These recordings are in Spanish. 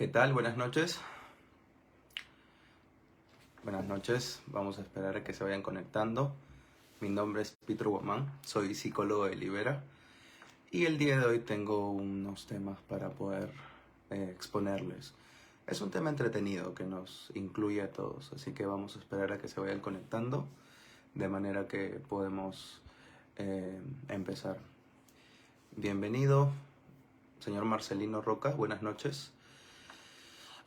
¿Qué tal? Buenas noches. Buenas noches. Vamos a esperar a que se vayan conectando. Mi nombre es Peter Guamán, soy psicólogo de Libera y el día de hoy tengo unos temas para poder exponerles. Es un tema entretenido que nos incluye a todos, así que vamos a esperar a que se vayan conectando de manera que podemos empezar. Bienvenido, señor Marcelino Roca. Buenas noches.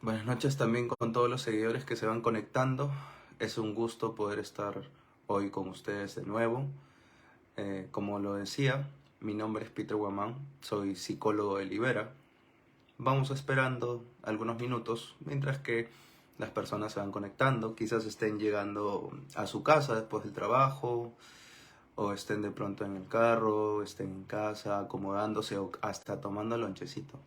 Buenas noches también con todos los seguidores que se van conectando. Es un gusto poder estar hoy con ustedes de nuevo. Como lo decía, mi nombre es Peter Guamán, soy psicólogo de Libera. Vamos esperando algunos minutos mientras que las personas se van conectando. Quizás estén llegando a su casa después del trabajo, o estén de pronto en el carro, estén en casa acomodándose o hasta tomando lonchecito.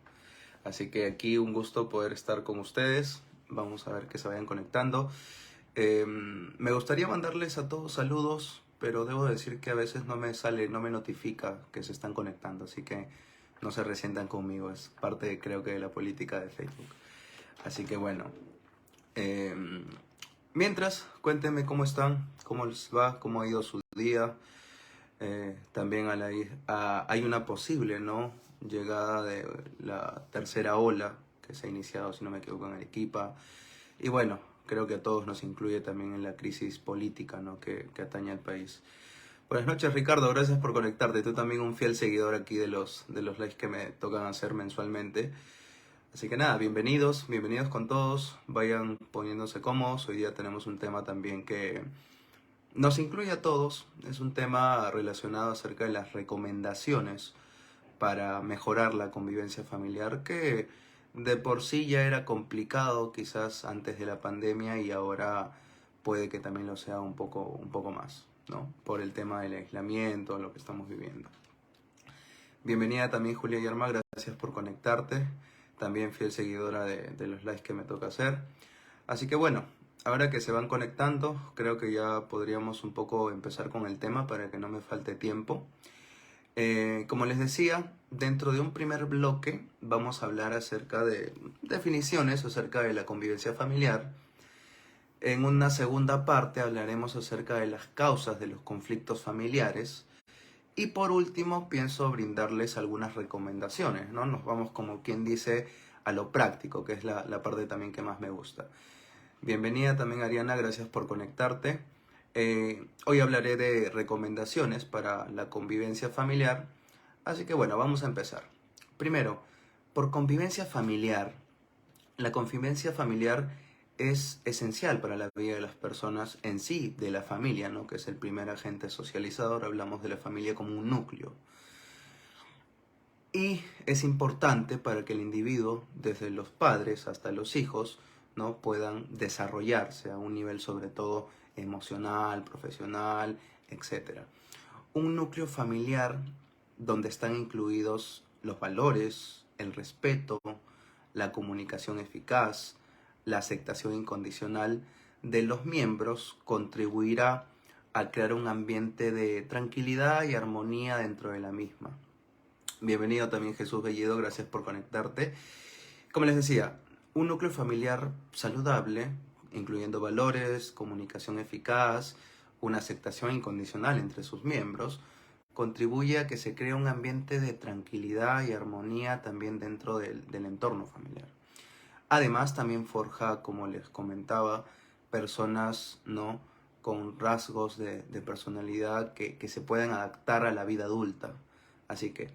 Así que aquí un gusto poder estar con ustedes. Vamos a ver que se vayan conectando. Me gustaría mandarles a todos saludos, pero debo decir que a veces no me sale, no me notifica que se están conectando. Así que no se resientan conmigo. Es parte, creo que, de la política de Facebook. Así que bueno. Mientras, cuéntenme cómo están, cómo les va, cómo ha ido su día. También hay una posible, ¿no?, llegada de la tercera ola que se ha iniciado, si no me equivoco, en Arequipa. Y bueno, creo que a todos nos incluye también en la crisis política, ¿no?, que atañe al país. Buenas noches, Ricardo, gracias por conectarte. Tú también un fiel seguidor aquí de los lives que me tocan hacer mensualmente. Así que nada, bienvenidos con todos. Vayan poniéndose cómodos. Hoy día tenemos un tema también que nos incluye a todos. Es un tema relacionado acerca de las recomendaciones para mejorar la convivencia familiar, que de por sí ya era complicado quizás antes de la pandemia y ahora puede que también lo sea un poco más, ¿no?, por el tema del aislamiento, lo que estamos viviendo. Bienvenida también Julia Yerma, gracias por conectarte, también fiel seguidora de los lives que me toca hacer. Así que bueno, ahora que se van conectando, creo que ya podríamos un poco empezar con el tema para que no me falte tiempo. Como les decía, dentro de un primer bloque vamos a hablar acerca de definiciones acerca de la convivencia familiar. En una segunda parte hablaremos acerca de las causas de los conflictos familiares. Y por último pienso brindarles algunas recomendaciones, ¿no? Nos vamos, como quien dice, a lo práctico, que es la parte también que más me gusta. Bienvenida también Ariana, gracias por conectarte. Hoy hablaré de recomendaciones para la convivencia familiar, así que bueno, vamos a empezar. Primero, por convivencia familiar. La convivencia familiar es esencial para la vida de las personas en sí, de la familia, ¿no?, que es el primer agente socializador. Hablamos de la familia como un núcleo. Y es importante para que el individuo, desde los padres hasta los hijos, ¿no?, puedan desarrollarse a un nivel sobre todo emocional, profesional, etc. Un núcleo familiar donde están incluidos los valores, el respeto, la comunicación eficaz, la aceptación incondicional de los miembros contribuirá a crear un ambiente de tranquilidad y armonía dentro de la misma. Bienvenido también Jesús Bellido, gracias por conectarte. Como les decía, un núcleo familiar saludable, incluyendo valores, comunicación eficaz, una aceptación incondicional entre sus miembros, contribuye a que se cree un ambiente de tranquilidad y armonía también dentro del entorno familiar. Además, también forja, como les comentaba, personas, ¿no?, con rasgos de personalidad que se pueden adaptar a la vida adulta. Así que,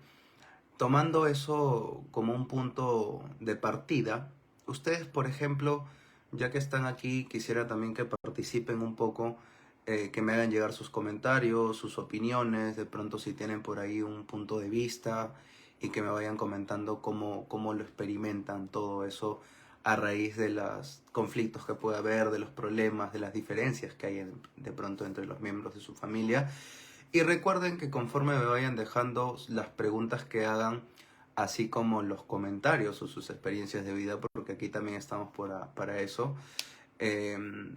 tomando eso como un punto de partida, ustedes, por ejemplo, ya que están aquí, quisiera también que participen un poco, que me hagan llegar sus comentarios, sus opiniones, de pronto si tienen por ahí un punto de vista, y que me vayan comentando cómo lo experimentan todo eso a raíz de los conflictos que puede haber, de los problemas, de las diferencias que hay de pronto entre los miembros de su familia. Y recuerden que conforme me vayan dejando las preguntas que hagan, así como los comentarios o sus experiencias de vida, porque aquí también estamos para eso,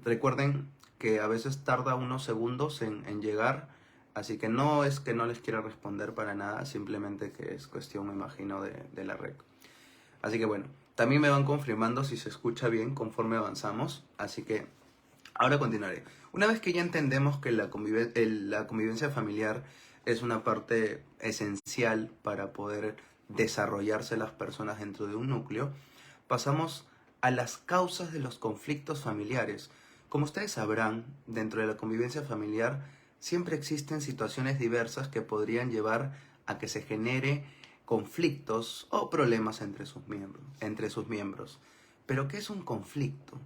recuerden que a veces tarda unos segundos en llegar, así que no es que no les quiera responder para nada, simplemente que es cuestión, me imagino, de la red. Así que bueno, También me van confirmando si se escucha bien conforme avanzamos, así que ahora continuaré. Una vez que ya entendemos que la convivencia familiar es una parte esencial para poder desarrollarse las personas dentro de un núcleo, pasamos a las causas de los conflictos familiares. Como ustedes sabrán, dentro de la convivencia familiar siempre existen situaciones diversas que podrían llevar a que se genere conflictos o problemas entre sus miembros. Pero ¿qué es un conflicto?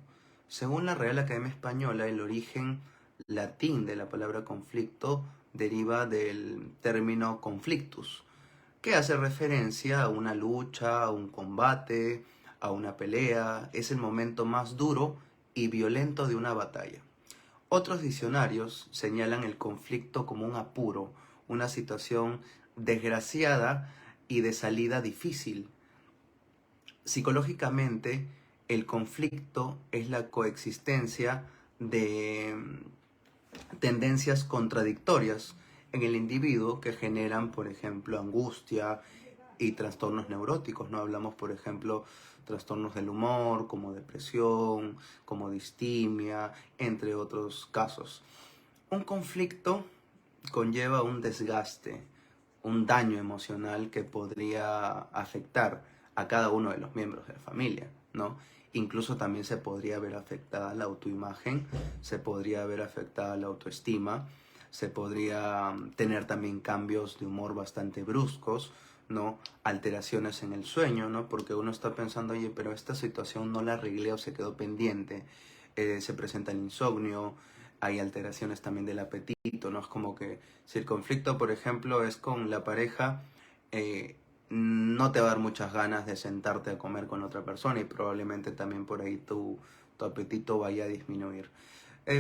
Según la Real Academia Española, el origen latín de la palabra conflicto deriva del término conflictus, que hace referencia a una lucha, a un combate, a una pelea. Es el momento más duro y violento de una batalla. Otros diccionarios señalan el conflicto como un apuro, una situación desgraciada y de salida difícil. Psicológicamente, el conflicto es la coexistencia de tendencias contradictorias en el individuo que generan, por ejemplo, angustia y trastornos neuróticos. No hablamos, por ejemplo, trastornos del humor, como depresión, como distimia, entre otros casos. Un conflicto conlleva un desgaste, un daño emocional que podría afectar a cada uno de los miembros de la familia, ¿no? Incluso también se podría ver afectada la autoimagen, se podría ver afectada la autoestima, se podría tener también cambios de humor bastante bruscos, ¿no? Alteraciones en el sueño, ¿no? Porque uno está pensando, oye, pero esta situación no la arreglé o se quedó pendiente. Se presenta el insomnio, hay alteraciones también del apetito, ¿no? Es como que si el conflicto, por ejemplo, es con la pareja, no te va a dar muchas ganas de sentarte a comer con otra persona y probablemente también por ahí tu apetito vaya a disminuir.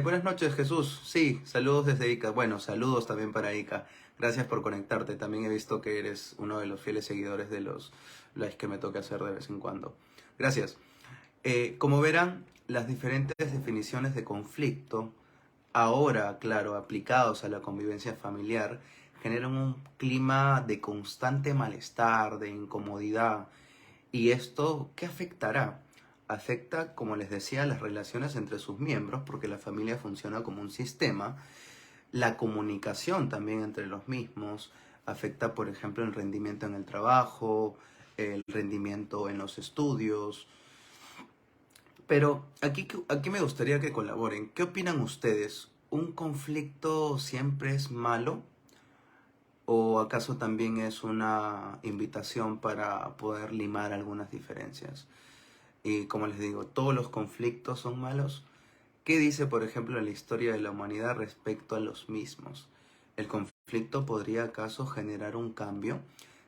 Buenas noches, Jesús. Sí, saludos desde Ica. Bueno, saludos también para Ica. Gracias por conectarte. También he visto que eres uno de los fieles seguidores de los lives que me toca hacer de vez en cuando. Gracias. Como verán, las diferentes definiciones de conflicto, ahora, claro, aplicados a la convivencia familiar, generan un clima de constante malestar, de incomodidad. ¿Y esto qué afectará? Afecta, como les decía, las relaciones entre sus miembros, porque la familia funciona como un sistema. La comunicación también entre los mismos afecta, por ejemplo, el rendimiento en el trabajo, el rendimiento en los estudios. Pero aquí me gustaría que colaboren. ¿Qué opinan ustedes? ¿Un conflicto siempre es malo? ¿O acaso también es una invitación para poder limar algunas diferencias? Y como les digo, ¿todos los conflictos son malos? ¿Qué dice, por ejemplo, la historia de la humanidad respecto a los mismos? ¿El conflicto podría acaso generar un cambio?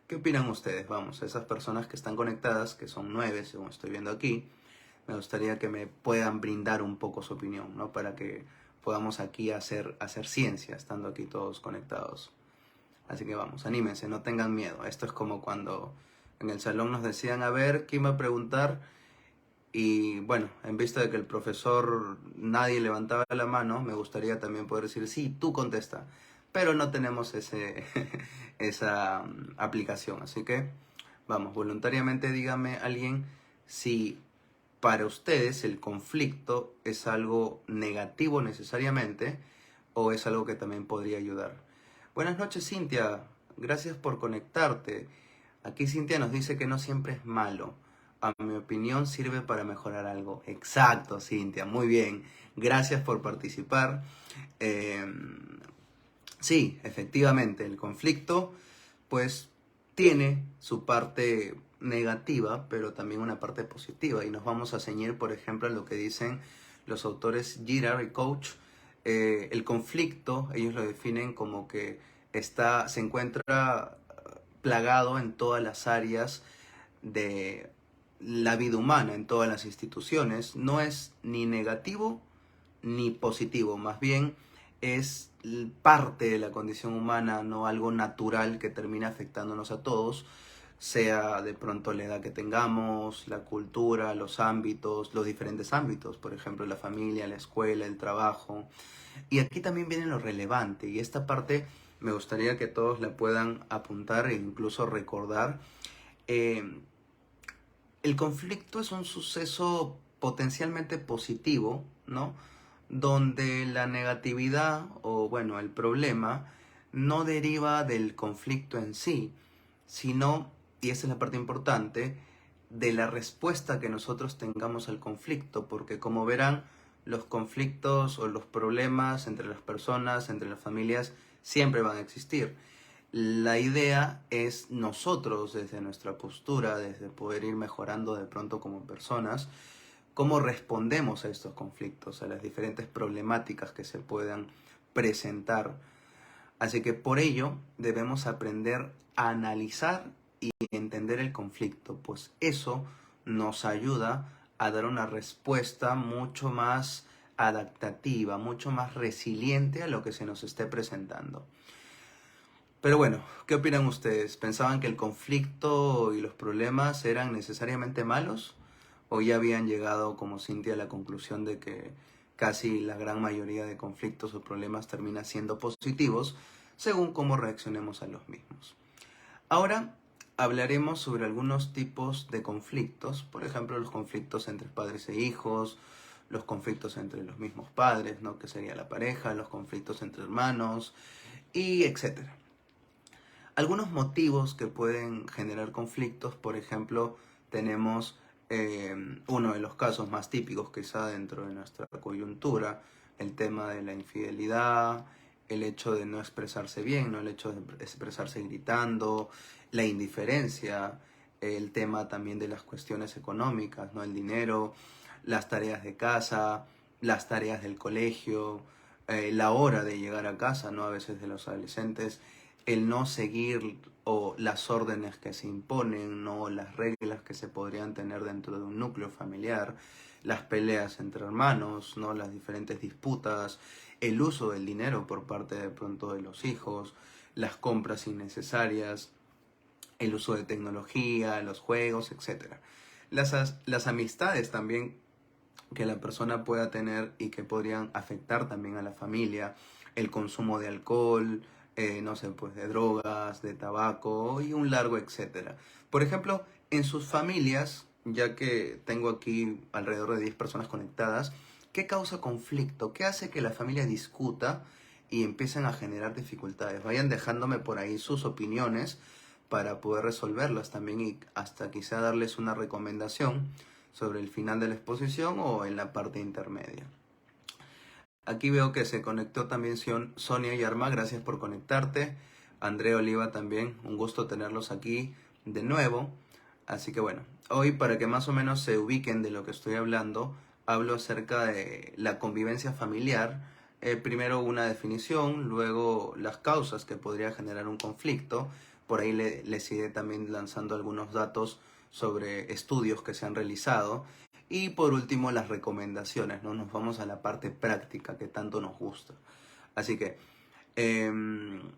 ¿Qué opinan ustedes? Vamos, esas personas que están conectadas, que son 9, según estoy viendo aquí, me gustaría que me puedan brindar un poco su opinión, ¿no? Para que podamos aquí hacer ciencia, estando aquí todos conectados. Así que vamos, anímense, no tengan miedo. Esto es como cuando en el salón nos decían, a ver, ¿quién va a preguntar? Y bueno, en vista de que el profesor nadie levantaba la mano, me gustaría también poder decir, sí, tú contesta. Pero no tenemos esa aplicación. Así que vamos, voluntariamente dígame alguien si para ustedes el conflicto es algo negativo necesariamente o es algo que también podría ayudar. Buenas noches, Cintia. Gracias por conectarte. Aquí Cintia nos dice que no siempre es malo. A mi opinión sirve para mejorar algo. Exacto, Cintia. Muy bien. Gracias por participar. Sí, efectivamente, el conflicto pues tiene su parte negativa, pero también una parte positiva. Y nos vamos a ceñir, por ejemplo, a lo que dicen los autores Girard y Coach. El conflicto, ellos lo definen como que se encuentra plagado en todas las áreas de la vida humana, en todas las instituciones. No es ni negativo ni positivo, más bien es parte de la condición humana, no algo natural que termina afectándonos a todos, sea de pronto la edad que tengamos, la cultura, los ámbitos, los diferentes ámbitos, por ejemplo, la familia, la escuela, el trabajo. Y aquí también viene lo relevante, y esta parte me gustaría que todos la puedan apuntar e incluso recordar. El conflicto es un suceso potencialmente positivo, ¿no? Donde la negatividad o, bueno, el problema no deriva del conflicto en sí, sino, y esa es la parte importante, de la respuesta que nosotros tengamos al conflicto, porque como verán, los conflictos o los problemas entre las personas, entre las familias, siempre van a existir. La idea es nosotros, desde nuestra postura, desde poder ir mejorando de pronto como personas, cómo respondemos a estos conflictos, a las diferentes problemáticas que se puedan presentar. Así que por ello debemos aprender a analizar y entender el conflicto, pues eso nos ayuda a dar una respuesta mucho más adaptativa, mucho más resiliente a lo que se nos esté presentando. Pero bueno, ¿qué opinan ustedes? ¿Pensaban que el conflicto y los problemas eran necesariamente malos? ¿O ya habían llegado, como Cintia, a la conclusión de que casi la gran mayoría de conflictos o problemas termina siendo positivos según cómo reaccionemos a los mismos? Ahora hablaremos sobre algunos tipos de conflictos, por ejemplo, los conflictos entre padres e hijos, los conflictos entre los mismos padres, ¿no? Que sería la pareja, los conflictos entre hermanos, y etcétera. Algunos motivos que pueden generar conflictos, por ejemplo, tenemos uno de los casos más típicos quizá dentro de nuestra coyuntura, el tema de la infidelidad, el hecho de no expresarse bien, ¿no? El hecho de expresarse gritando, la indiferencia, el tema también de las cuestiones económicas, ¿no? El dinero, las tareas de casa, las tareas del colegio, la hora de llegar a casa, ¿no? A veces de los adolescentes, el no seguir o las órdenes que se imponen, no las reglas que se podrían tener dentro de un núcleo familiar, las peleas entre hermanos, no las diferentes disputas, el uso del dinero por parte de pronto de los hijos, las compras innecesarias, el uso de tecnología, los juegos, etc. Las amistades también que la persona pueda tener y que podrían afectar también a la familia, el consumo de alcohol, no sé, pues de drogas, de tabaco y un largo etcétera. Por ejemplo, en sus familias, ya que tengo aquí alrededor de 10 personas conectadas, ¿qué causa conflicto? ¿Qué hace que la familia discuta y empiecen a generar dificultades? Vayan dejándome por ahí sus opiniones para poder resolverlas también y hasta quizá darles una recomendación sobre el final de la exposición o en la parte intermedia. Aquí veo que se conectó también Sonia Yarma, gracias por conectarte. Andrea Oliva también, un gusto tenerlos aquí de nuevo. Así que bueno, hoy para que más o menos se ubiquen de lo que estoy hablando, hablo acerca de la convivencia familiar. Primero una definición, luego las causas que podría generar un conflicto. Por ahí les iré también lanzando algunos datos sobre estudios que se han realizado. Y por último, las recomendaciones, ¿no? Nos vamos a la parte práctica que tanto nos gusta. Así que,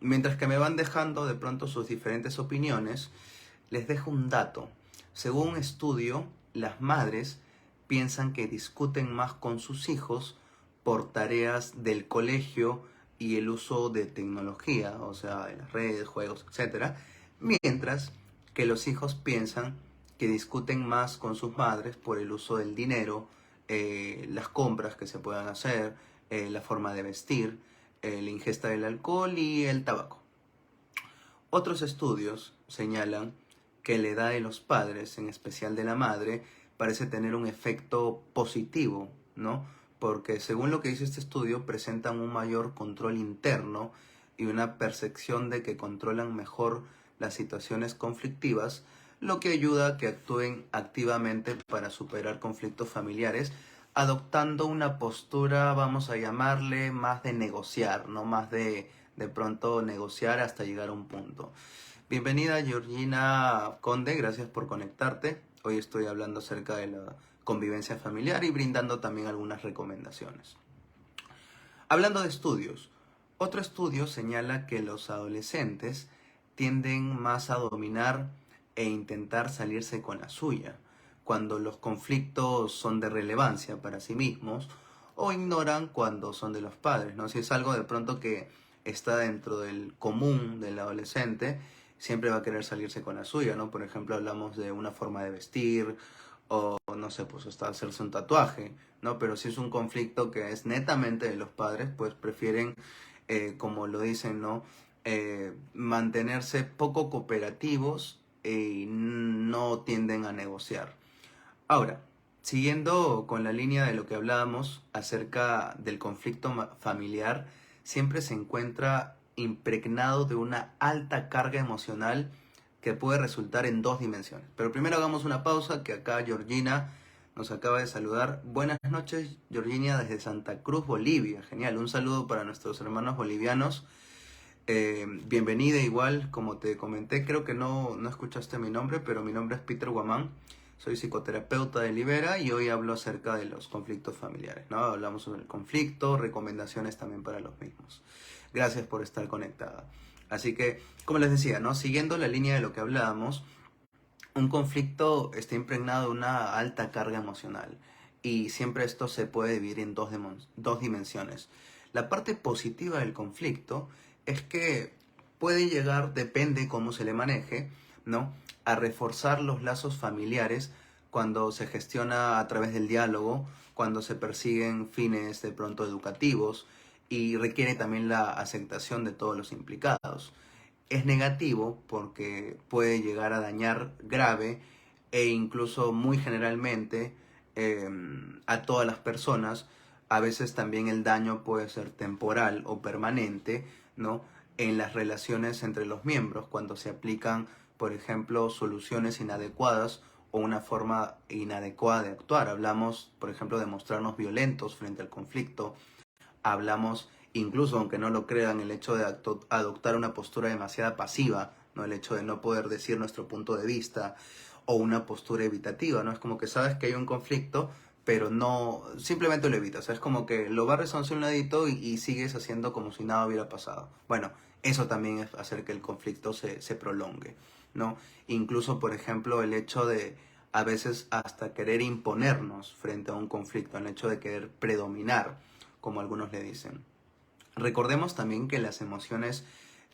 mientras que me van dejando de pronto sus diferentes opiniones, les dejo un dato. Según un estudio, las madres piensan que discuten más con sus hijos por tareas del colegio y el uso de tecnología, o sea, de las redes, juegos, etcétera, mientras que los hijos piensan que discuten más con sus madres por el uso del dinero, las compras que se puedan hacer, la forma de vestir, la ingesta del alcohol y el tabaco. Otros estudios señalan que la edad de los padres, en especial de la madre, parece tener un efecto positivo, ¿no? Porque según lo que dice este estudio, presentan un mayor control interno y una percepción de que controlan mejor las situaciones conflictivas, lo que ayuda a que actúen activamente para superar conflictos familiares, adoptando una postura, vamos a llamarle, más de negociar, no más de pronto negociar hasta llegar a un punto. Bienvenida Georgina Conde, gracias por conectarte. Hoy estoy hablando acerca de la convivencia familiar y brindando también algunas recomendaciones. Hablando de estudios, otro estudio señala que los adolescentes tienden más a dominar e intentar salirse con la suya cuando los conflictos son de relevancia para sí mismos o ignoran cuando son de los padres, ¿no? Si es algo de pronto que está dentro del común del adolescente, siempre va a querer salirse con la suya, ¿no? Por ejemplo, hablamos de una forma de vestir o, no sé, pues hasta hacerse un tatuaje, ¿no? Pero si es un conflicto que es netamente de los padres, pues prefieren, como lo dicen, ¿no? Mantenerse poco cooperativos y no tienden a negociar. Ahora, siguiendo con la línea de lo que hablábamos acerca del conflicto familiar, siempre se encuentra impregnado de una alta carga emocional que puede resultar en dos dimensiones. Pero primero hagamos una pausa, que acá Georgina nos acaba de saludar. Buenas noches, Georgina, desde Santa Cruz, Bolivia. Genial, un saludo para nuestros hermanos bolivianos. Bienvenida igual, como te comenté, creo que no escuchaste mi nombre, pero mi nombre es Peter Guamán. Soy psicoterapeuta de Libera y hoy hablo acerca de los conflictos familiares, ¿no? Hablamos sobre el conflicto, recomendaciones también para los mismos. Gracias por estar conectada. Así que, como les decía, ¿no? Siguiendo la línea de lo que hablábamos, un conflicto está impregnado de una alta carga emocional y siempre esto se puede dividir en dos dimensiones. La parte positiva del conflicto es que puede llegar, depende cómo se le maneje, ¿no? A reforzar los lazos familiares cuando se gestiona a través del diálogo, cuando se persiguen fines de pronto educativos y requiere también la aceptación de todos los implicados. Es negativo porque puede llegar a dañar grave e incluso muy generalmente a todas las personas. A veces también el daño puede ser temporal o permanente, ¿no? En las relaciones entre los miembros, cuando se aplican, por ejemplo, soluciones inadecuadas o una forma inadecuada de actuar. Hablamos, por ejemplo, de mostrarnos violentos frente al conflicto. Hablamos, incluso aunque no lo crean, el hecho de adoptar una postura demasiado pasiva, ¿no? El hecho de no poder decir nuestro punto de vista o una postura evitativa, ¿no? Es como que sabes que hay un conflicto, pero no, simplemente lo evitas. Es como que lo barres a un ladito y sigues haciendo como si nada hubiera pasado. Bueno, eso también es hacer que el conflicto se prolongue, ¿no? Incluso, por ejemplo, el hecho de a veces hasta querer imponernos frente a un conflicto, el hecho de querer predominar, como algunos le dicen. Recordemos también que las emociones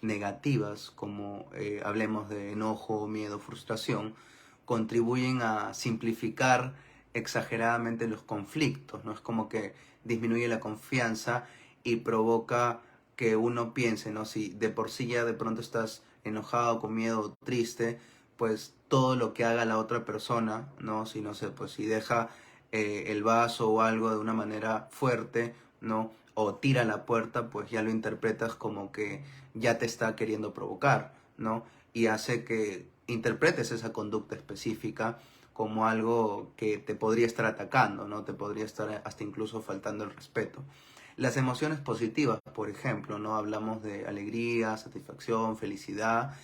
negativas, como hablemos de enojo, miedo, frustración, contribuyen a simplificar exageradamente los conflictos, ¿no? Es como que disminuye la confianza y provoca que uno piense, ¿no? Si de por sí ya de pronto estás enojado, con miedo, triste, pues todo lo que haga la otra persona, ¿no? Si no sé, pues si deja el vaso o algo de una manera fuerte, ¿no? O tira la puerta, pues ya lo interpretas como que ya te está queriendo provocar, ¿no? Y hace que interpretes esa conducta específica como algo que te podría estar atacando, ¿no? Te podría estar hasta incluso faltando el respeto. Las emociones positivas, por ejemplo, ¿no? Hablamos de alegría, satisfacción, felicidad,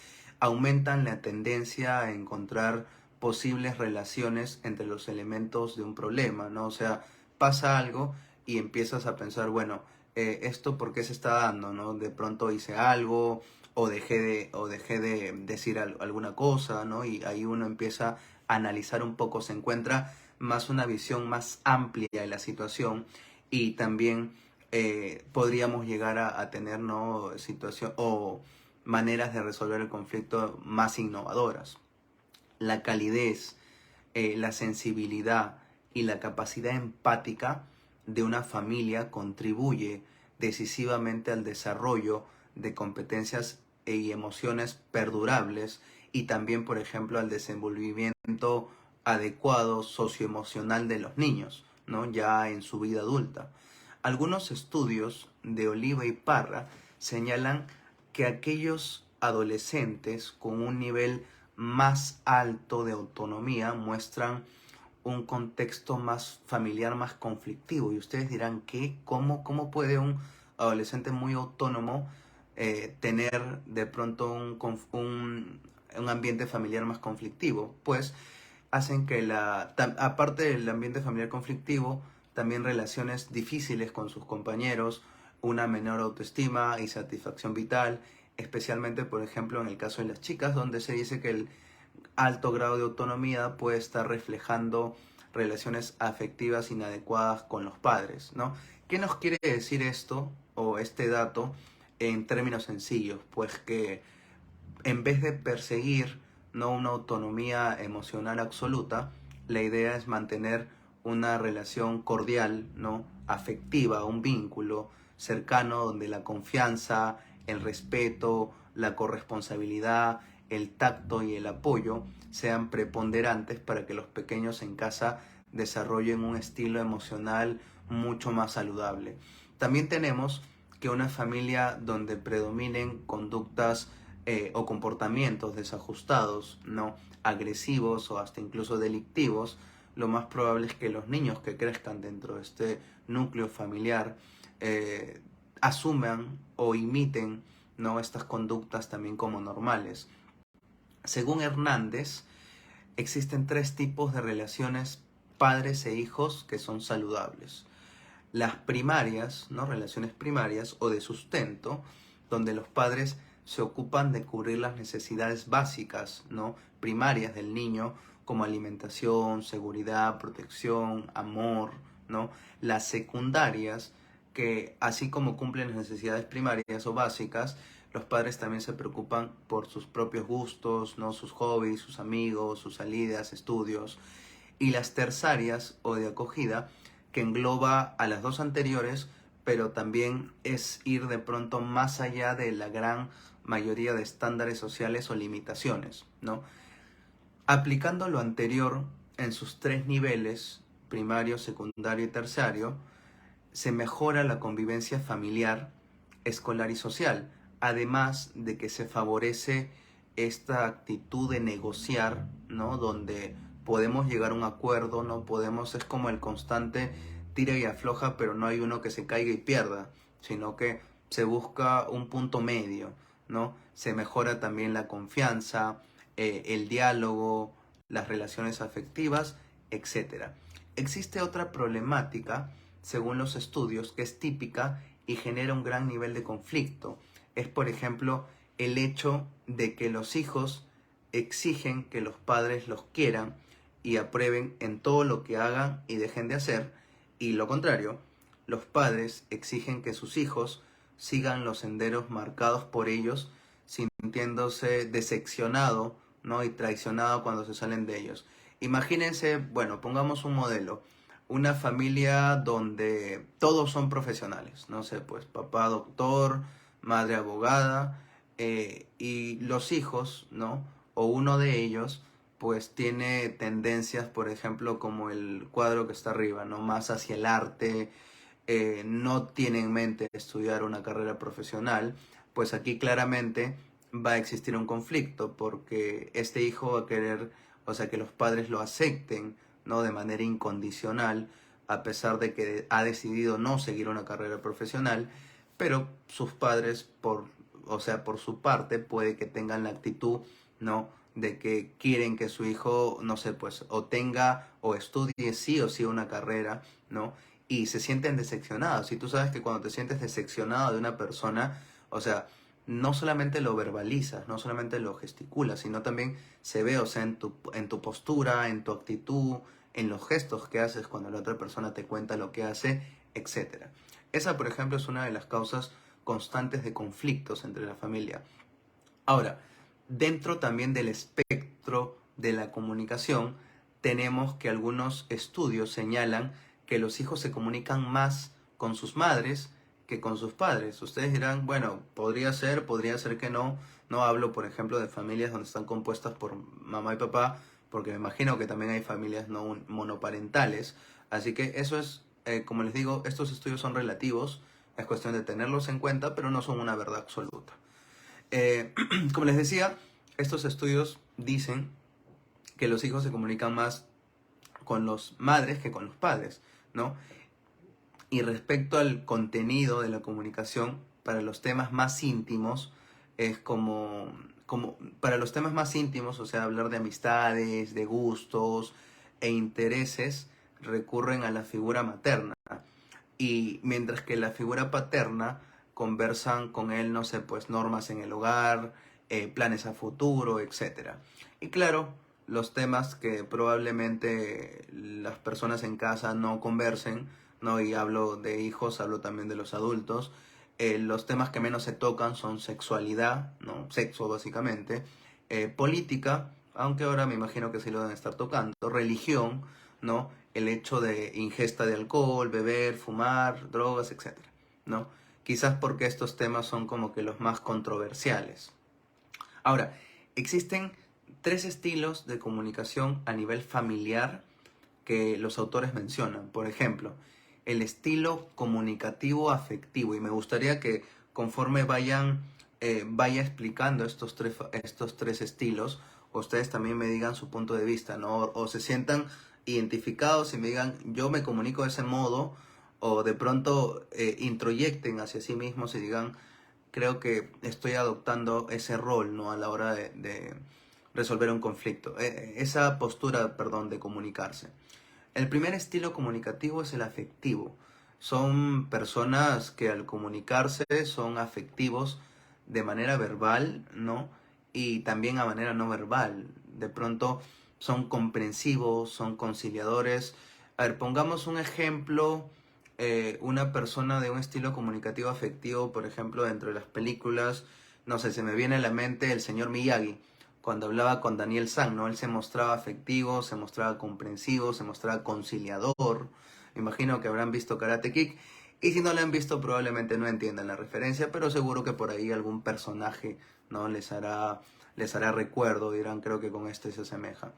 aumentan la tendencia a encontrar posibles relaciones entre los elementos de un problema, ¿no? O sea, pasa algo y empiezas a pensar, bueno, esto por qué se está dando, ¿no? De pronto hice algo o dejé de decir alguna cosa, ¿no? Y ahí uno empieza a analizar un poco, se encuentra más una visión más amplia de la situación y también podríamos llegar a tener, ¿no? Situación o maneras de resolver el conflicto más innovadoras. La calidez, la sensibilidad y la capacidad empática de una familia contribuye decisivamente al desarrollo de competencias y emociones perdurables y también, por ejemplo, al desenvolvimiento adecuado socioemocional de los niños, ¿no? Ya en su vida adulta. Algunos estudios de Oliva y Parra señalan que aquellos adolescentes con un nivel más alto de autonomía muestran un contexto más familiar, más conflictivo. Y ustedes dirán, ¿qué? ¿Cómo puede un adolescente muy autónomo tener de pronto un ambiente familiar más conflictivo? Pues hacen que aparte del ambiente familiar conflictivo, también relaciones difíciles con sus compañeros, una menor autoestima y satisfacción vital, especialmente, por ejemplo, en el caso de las chicas, donde se dice que el alto grado de autonomía puede estar reflejando relaciones afectivas inadecuadas con los padres, ¿no? ¿Qué nos quiere decir esto o este dato en términos sencillos? Pues que en vez de perseguir, ¿no?, una autonomía emocional absoluta, la idea es mantener una relación cordial, ¿no?, afectiva, un vínculo cercano donde la confianza, el respeto, la corresponsabilidad, el tacto y el apoyo sean preponderantes para que los pequeños en casa desarrollen un estilo emocional mucho más saludable. También tenemos que una familia donde predominen conductas o comportamientos desajustados, ¿no?, agresivos o hasta incluso delictivos, lo más probable es que los niños que crezcan dentro de este núcleo familiar eh, asuman o imiten, ¿no?, estas conductas también como normales. Según Hernández, existen tres tipos de relaciones padres e hijos que son saludables. Las primarias, ¿no?, relaciones primarias o de sustento, donde los padres se ocupan de cubrir las necesidades básicas, ¿no?, primarias del niño, como alimentación, seguridad, protección, amor, ¿no? Las secundarias, que así como cumplen las necesidades primarias o básicas, los padres también se preocupan por sus propios gustos, ¿no?, sus hobbies, sus amigos, sus salidas, estudios. Y las terciarias o de acogida, que engloba a las dos anteriores, pero también es ir de pronto más allá de la gran mayoría de estándares sociales o limitaciones, ¿no? Aplicando lo anterior en sus tres niveles, primario, secundario y terciario, se mejora la convivencia familiar, escolar y social, además de que se favorece esta actitud de negociar, ¿no?, donde podemos llegar a un acuerdo, no podemos, es como el constante tira y afloja, pero no hay uno que se caiga y pierda, sino que se busca un punto medio, ¿no? Se mejora también la confianza, el diálogo, las relaciones afectivas, etcétera. Existe otra problemática, según los estudios, que es típica y genera un gran nivel de conflicto. Es, por ejemplo, el hecho de que los hijos exigen que los padres los quieran y aprueben en todo lo que hagan y dejen de hacer, y lo contrario, los padres exigen que sus hijos sigan los senderos marcados por ellos, sintiéndose decepcionado, ¿no?, y traicionado cuando se salen de ellos. Imagínense, bueno, pongamos un modelo, una familia donde todos son profesionales, no sé, pues papá doctor, madre abogada, y los hijos, ¿no?, o uno de ellos, pues tiene tendencias, por ejemplo, como el cuadro que está arriba, ¿no?, más hacia el arte, no tiene en mente estudiar una carrera profesional, pues aquí claramente va a existir un conflicto, porque este hijo va a querer, o sea, que los padres lo acepten, ¿no?, de manera incondicional, a pesar de que ha decidido no seguir una carrera profesional, pero sus padres, o sea, por su parte, puede que tengan la actitud, ¿no?, de que quieren que su hijo, no sé, pues, o tenga o estudie sí o sí una carrera, ¿no? Y se sienten decepcionados. Y tú sabes que cuando te sientes decepcionado de una persona, o sea, no solamente lo verbalizas, no solamente lo gesticulas, sino también se ve, o sea, en tu postura, en tu actitud, en los gestos que haces cuando la otra persona te cuenta lo que hace, etcétera. Esa, por ejemplo, es una de las causas constantes de conflictos entre la familia. Ahora, dentro también del espectro de la comunicación, tenemos que algunos estudios señalan que los hijos se comunican más con sus madres que con sus padres. Ustedes dirán, bueno, podría ser que no. No hablo, por ejemplo, de familias donde están compuestas por mamá y papá, porque me imagino que también hay familias no monoparentales. Así que eso es, como les digo, estos estudios son relativos, es cuestión de tenerlos en cuenta, pero no son una verdad absoluta. Eh, como les decía, estos estudios dicen que los hijos se comunican más con las madres que con los padres, ¿no? Y respecto al contenido de la comunicación, para los temas más íntimos, es como para los temas más íntimos, o sea, hablar de amistades, de gustos e intereses, recurren a la figura materna. Y mientras que la figura paterna conversan con él, no sé, pues normas en el hogar, planes a futuro, etcétera. Y claro, los temas que probablemente las personas en casa no conversen, ¿no? Y hablo de hijos, hablo también de los adultos, Los temas que menos se tocan son sexualidad, ¿no? Sexo básicamente, política, aunque ahora me imagino que sí lo deben estar tocando, religión, ¿no? El hecho de ingesta de alcohol, beber, fumar, drogas, etcétera, ¿no? Quizás porque estos temas son como que los más controversiales. Ahora, existen tres estilos de comunicación a nivel familiar que los autores mencionan. Por ejemplo, el estilo comunicativo afectivo. Y me gustaría que conforme vaya explicando estos tres estilos, ustedes también me digan su punto de vista, ¿no? O se sientan identificados y me digan, yo me comunico de ese modo, o de pronto introyecten hacia sí mismos y digan, creo que estoy adoptando ese rol, ¿no? A la hora de resolver un conflicto. Esa postura, perdón, de comunicarse. El primer estilo comunicativo es el afectivo. Son personas que al comunicarse son afectivos de manera verbal, ¿no? Y también a manera no verbal. De pronto son comprensivos, son conciliadores. A ver, pongamos un ejemplo, una persona de un estilo comunicativo afectivo, por ejemplo, dentro de las películas, no sé, se me viene a la mente el señor Miyagi, cuando hablaba con Daniel San, ¿no? Él se mostraba afectivo, se mostraba comprensivo, se mostraba conciliador. Me imagino que habrán visto Karate Kid. Y si no lo han visto, probablemente no entiendan la referencia, pero seguro que por ahí algún personaje, ¿no? les hará recuerdo, dirán, creo que con este se asemeja.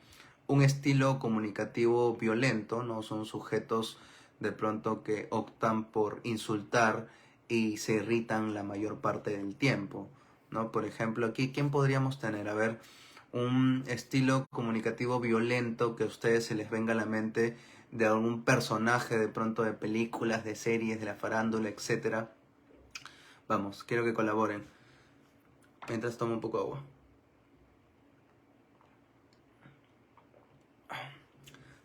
Un estilo comunicativo violento, ¿no? Son sujetos de pronto que optan por insultar y se irritan la mayor parte del tiempo, ¿no? Por ejemplo, aquí, ¿quién podríamos tener? A ver, un estilo comunicativo violento que a ustedes se les venga a la mente de algún personaje de pronto de películas, de series, de la farándula, etcétera. Vamos, quiero que colaboren. Mientras tomo un poco de agua.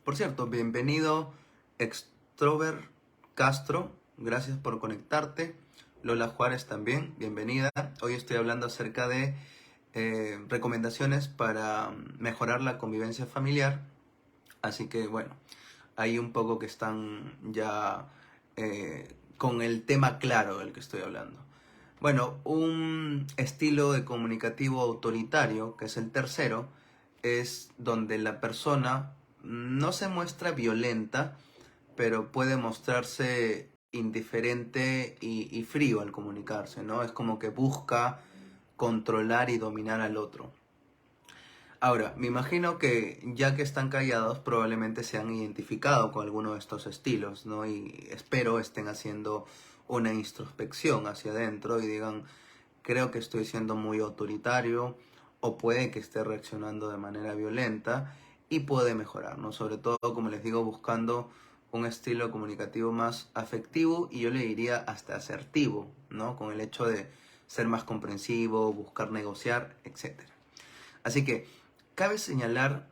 Por cierto, bienvenido Extrover Castro, gracias por conectarte. Lola Juárez también, bienvenida. Hoy estoy hablando acerca de recomendaciones para mejorar la convivencia familiar. Así que bueno, hay un poco que están ya con el tema claro del que estoy hablando. Bueno, un estilo de comunicativo autoritario, que es el tercero, es donde la persona no se muestra violenta, pero puede mostrarse indiferente y frío al comunicarse, ¿no? Es como que busca controlar y dominar al otro. Ahora, me imagino que ya que están callados, probablemente se han identificado con alguno de estos estilos, ¿no? Y espero estén haciendo una introspección hacia adentro y digan, creo que estoy siendo muy autoritario, o puede que esté reaccionando de manera violenta y puede mejorar, ¿no? Sobre todo, como les digo, buscando un estilo comunicativo más afectivo y yo le diría hasta asertivo, ¿no? Con el hecho de ser más comprensivo, buscar negociar, etcétera. Así que cabe señalar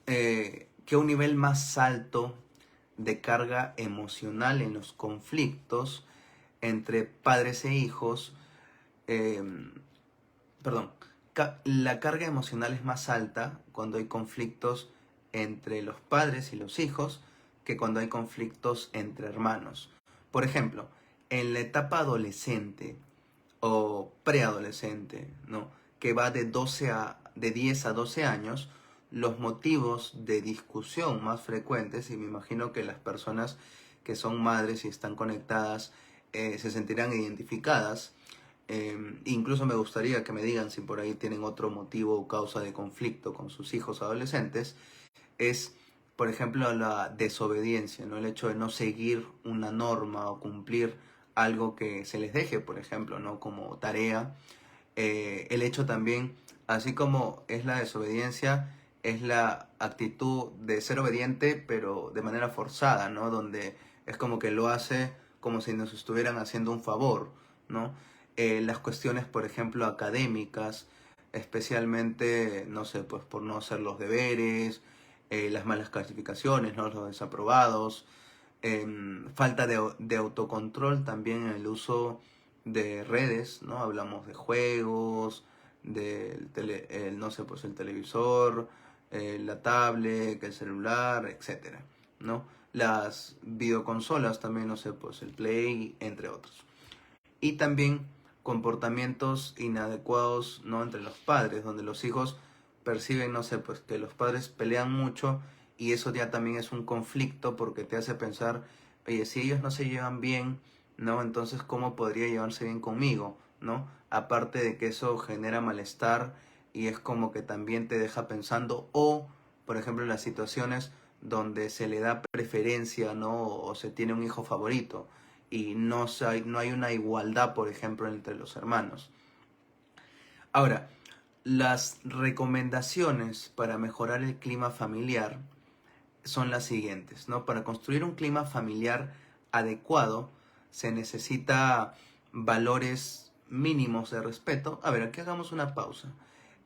que un nivel más alto de carga emocional en los conflictos entre padres e hijos, eh, perdón, la carga emocional es más alta cuando hay conflictos entre los padres y los hijos que cuando hay conflictos entre hermanos. Por ejemplo, en la etapa adolescente o preadolescente, ¿no? Que va de 10 a 12 años, los motivos de discusión más frecuentes, y me imagino que las personas que son madres y están conectadas se sentirán identificadas. Incluso me gustaría que me digan si por ahí tienen otro motivo o causa de conflicto con sus hijos adolescentes. Es, por ejemplo, la desobediencia, ¿no? El hecho de no seguir una norma o cumplir algo que se les deje, por ejemplo, ¿no? Como tarea. El hecho también, así como es la desobediencia, es la actitud de ser obediente, pero de manera forzada, ¿no? Donde es como que lo hace como si nos estuvieran haciendo un favor, ¿no? Las cuestiones, por ejemplo, académicas, especialmente, no sé, pues por no hacer los deberes, las malas clasificaciones, ¿no? Los desaprobados, falta de autocontrol también en el uso de redes, ¿no? Hablamos de juegos, no sé, pues el televisor, la tablet, el celular, etcétera, ¿no? Las videoconsolas también, no sé, pues el Play, entre otros. y también comportamientos inadecuados, ¿no?, entre los padres, donde los hijos perciben, no sé, pues que los padres pelean mucho y eso ya también es un conflicto porque te hace pensar, oye, si ellos no se llevan bien, ¿no? Entonces, ¿cómo podría llevarse bien conmigo, ¿no? Aparte de que eso genera malestar y es como que también te deja pensando, o, por ejemplo, en las situaciones donde se le da preferencia, ¿no? O se tiene un hijo favorito y no hay una igualdad, por ejemplo, entre los hermanos. Ahora, las recomendaciones para mejorar el clima familiar son las siguientes, ¿no? Para construir un clima familiar adecuado se necesita valores mínimos de respeto. A ver, aquí hagamos una pausa.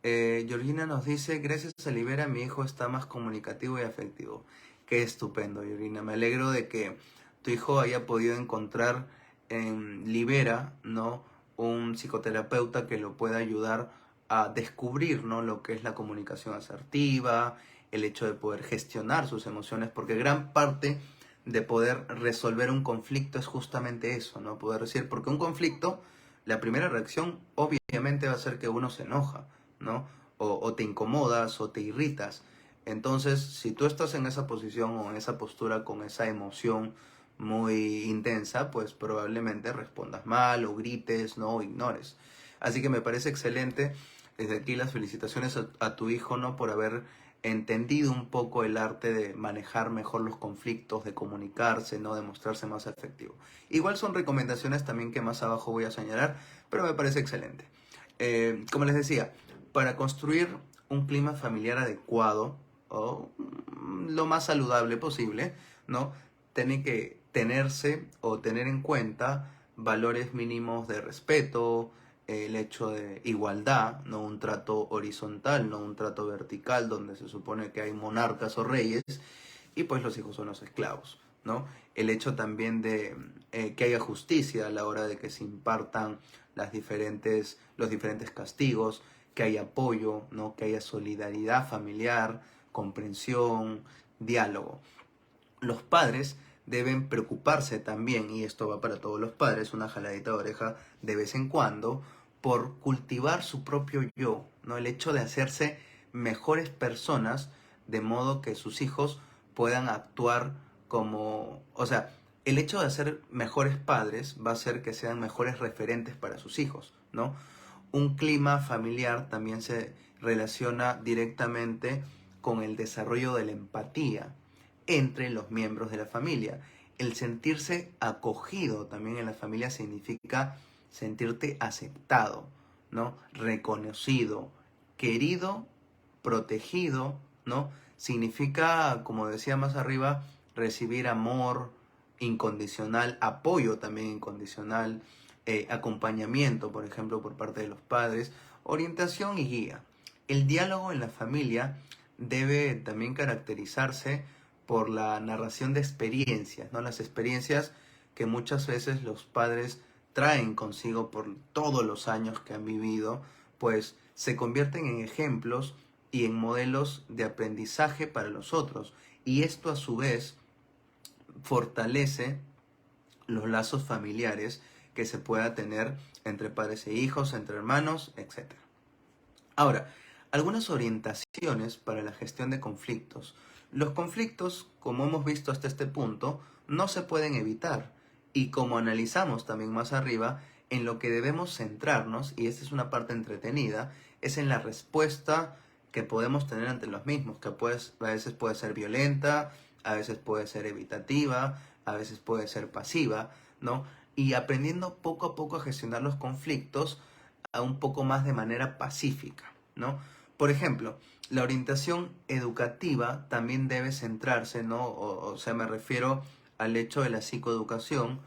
Georgina nos dice, gracias a Libera mi hijo está más comunicativo y afectivo. Qué estupendo, Georgina. Me alegro de que tu hijo haya podido encontrar en Libera, ¿no?, un psicoterapeuta que lo pueda ayudar a descubrir, ¿no?, lo que es la comunicación asertiva, el hecho de poder gestionar sus emociones, porque gran parte de poder resolver un conflicto es justamente eso, ¿no? Poder decir, porque un conflicto, la primera reacción obviamente va a ser que uno se enoja, ¿no? O te incomodas o te irritas. Entonces, si tú estás en esa posición o en esa postura con esa emoción muy intensa, pues probablemente respondas mal o grites, ¿no?, o ignores. Así que me parece excelente. Desde aquí las felicitaciones a tu hijo, ¿no?, por haber entendido un poco el arte de manejar mejor los conflictos, de comunicarse, ¿no?, de mostrarse más efectivo. Igual son recomendaciones también que más abajo voy a señalar, pero me parece excelente. Como les decía, para construir un clima familiar adecuado o lo más saludable posible, ¿no?, tiene que tenerse o tener en cuenta valores mínimos de respeto, el hecho de igualdad, no un trato horizontal, no un trato vertical donde se supone que hay monarcas o reyes y pues los hijos son los esclavos, ¿no? El hecho también de que haya justicia a la hora de que se impartan los diferentes castigos, que haya apoyo, ¿no?, que haya solidaridad familiar, comprensión, diálogo. Los padres deben preocuparse también, y esto va para todos los padres, una jaladita de oreja de vez en cuando, por cultivar su propio yo, ¿no? El hecho de hacerse mejores personas de modo que sus hijos puedan actuar como, o sea, el hecho de hacer mejores padres va a hacer que sean mejores referentes para sus hijos, ¿no? Un clima familiar también se relaciona directamente con el desarrollo de la empatía entre los miembros de la familia. El sentirse acogido también en la familia significa sentirte aceptado, ¿no?, reconocido, querido, protegido, ¿no? Significa, como decía más arriba, recibir amor incondicional, apoyo también incondicional, acompañamiento, por ejemplo, por parte de los padres, orientación y guía. El diálogo en la familia debe también caracterizarse por la narración de experiencias, ¿no? Las experiencias que muchas veces los padres traen consigo por todos los años que han vivido, pues se convierten en ejemplos y en modelos de aprendizaje para los otros. Y esto a su vez fortalece los lazos familiares que se pueda tener entre padres e hijos, entre hermanos, etc. Ahora, algunas orientaciones para la gestión de conflictos. Los conflictos, como hemos visto hasta este punto, no se pueden evitar. Y como analizamos también más arriba, en lo que debemos centrarnos, y esta es una parte entretenida, es en la respuesta que podemos tener ante los mismos, que pues, a veces puede ser violenta, a veces puede ser evitativa, a veces puede ser pasiva, ¿no? Y aprendiendo poco a poco a gestionar los conflictos a un poco más de manera pacífica, ¿no? Por ejemplo, la orientación educativa también debe centrarse, ¿no? O sea, me refiero al hecho de la psicoeducación,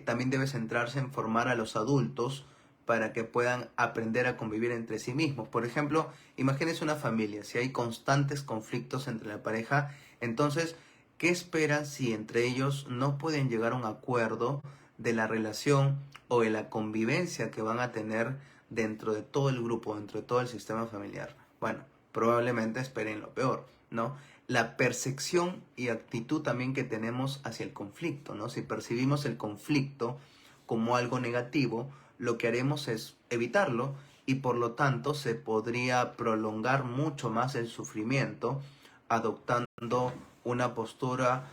también debe centrarse en formar a los adultos para que puedan aprender a convivir entre sí mismos. Por ejemplo, imagínense una familia, si hay constantes conflictos entre la pareja, entonces, ¿qué esperan si entre ellos no pueden llegar a un acuerdo de la relación o de la convivencia que van a tener dentro de todo el grupo, dentro de todo el sistema familiar? Bueno, probablemente esperen lo peor, ¿no? La percepción y actitud también que tenemos hacia el conflicto, ¿no? Si percibimos el conflicto como algo negativo, lo que haremos es evitarlo y por lo tanto se podría prolongar mucho más el sufrimiento adoptando una postura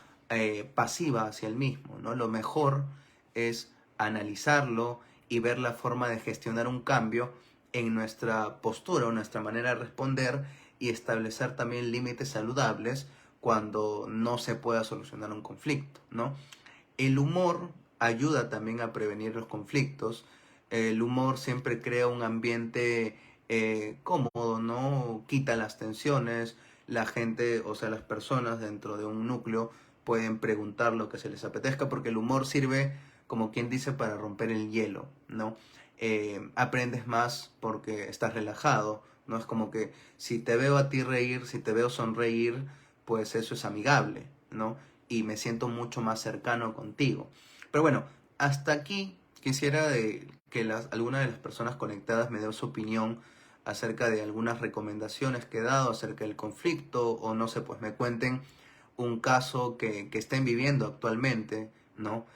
pasiva hacia el mismo, ¿no? Lo mejor es analizarlo y ver la forma de gestionar un cambio en nuestra postura o nuestra manera de responder y establecer también límites saludables cuando no se pueda solucionar un conflicto, ¿no? El humor ayuda también a prevenir los conflictos. El humor siempre crea un ambiente cómodo, ¿no? Quita las tensiones. La gente, o sea, las personas dentro de un núcleo pueden preguntar lo que se les apetezca porque el humor sirve, como quien dice, para romper el hielo, ¿no? Aprendes más porque estás relajado, ¿no? Es como que si te veo a ti reír, si te veo sonreír, pues eso es amigable, ¿no? Y me siento mucho más cercano contigo. Pero bueno, hasta aquí quisiera que alguna de las personas conectadas me dé su opinión acerca de algunas recomendaciones que he dado acerca del conflicto o no sé, pues me cuenten un caso que estén viviendo actualmente, ¿no?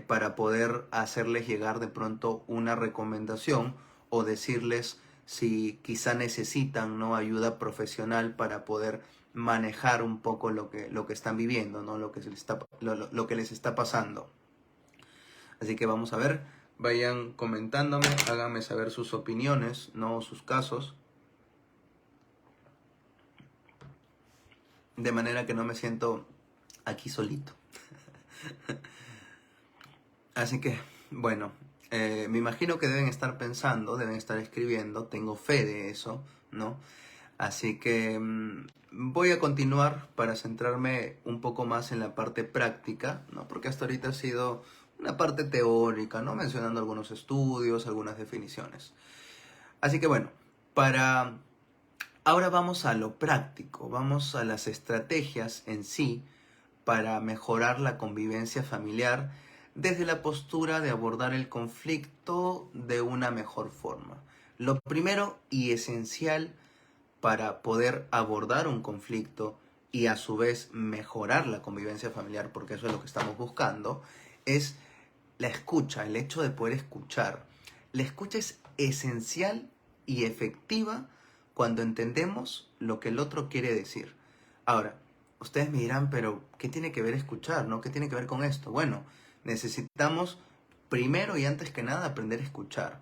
Para poder hacerles llegar de pronto una recomendación o decirles si quizá necesitan, ¿no?, ayuda profesional para poder manejar un poco lo que están viviendo, ¿no? Lo que les está pasando. Así que vamos a ver, vayan comentándome, háganme saber sus opiniones, ¿no?, sus casos, de manera que no me siento aquí solito. Así que, bueno, me imagino que deben estar pensando, deben estar escribiendo, tengo fe de eso, ¿no? Así que voy a continuar para centrarme un poco más en la parte práctica, ¿no? Porque hasta ahorita ha sido una parte teórica, ¿no? Mencionando algunos estudios, algunas definiciones. Así que bueno, ahora vamos a lo práctico, vamos a las estrategias en sí para mejorar la convivencia familiar desde la postura de abordar el conflicto de una mejor forma. Lo primero y esencial para poder abordar un conflicto y a su vez mejorar la convivencia familiar, porque eso es lo que estamos buscando, es la escucha, el hecho de poder escuchar. La escucha es esencial y efectiva cuando entendemos lo que el otro quiere decir. Ahora, ustedes me dirán, pero ¿qué tiene que ver escuchar, no? ¿Qué tiene que ver con esto? Bueno, necesitamos primero y antes que nada aprender a escuchar,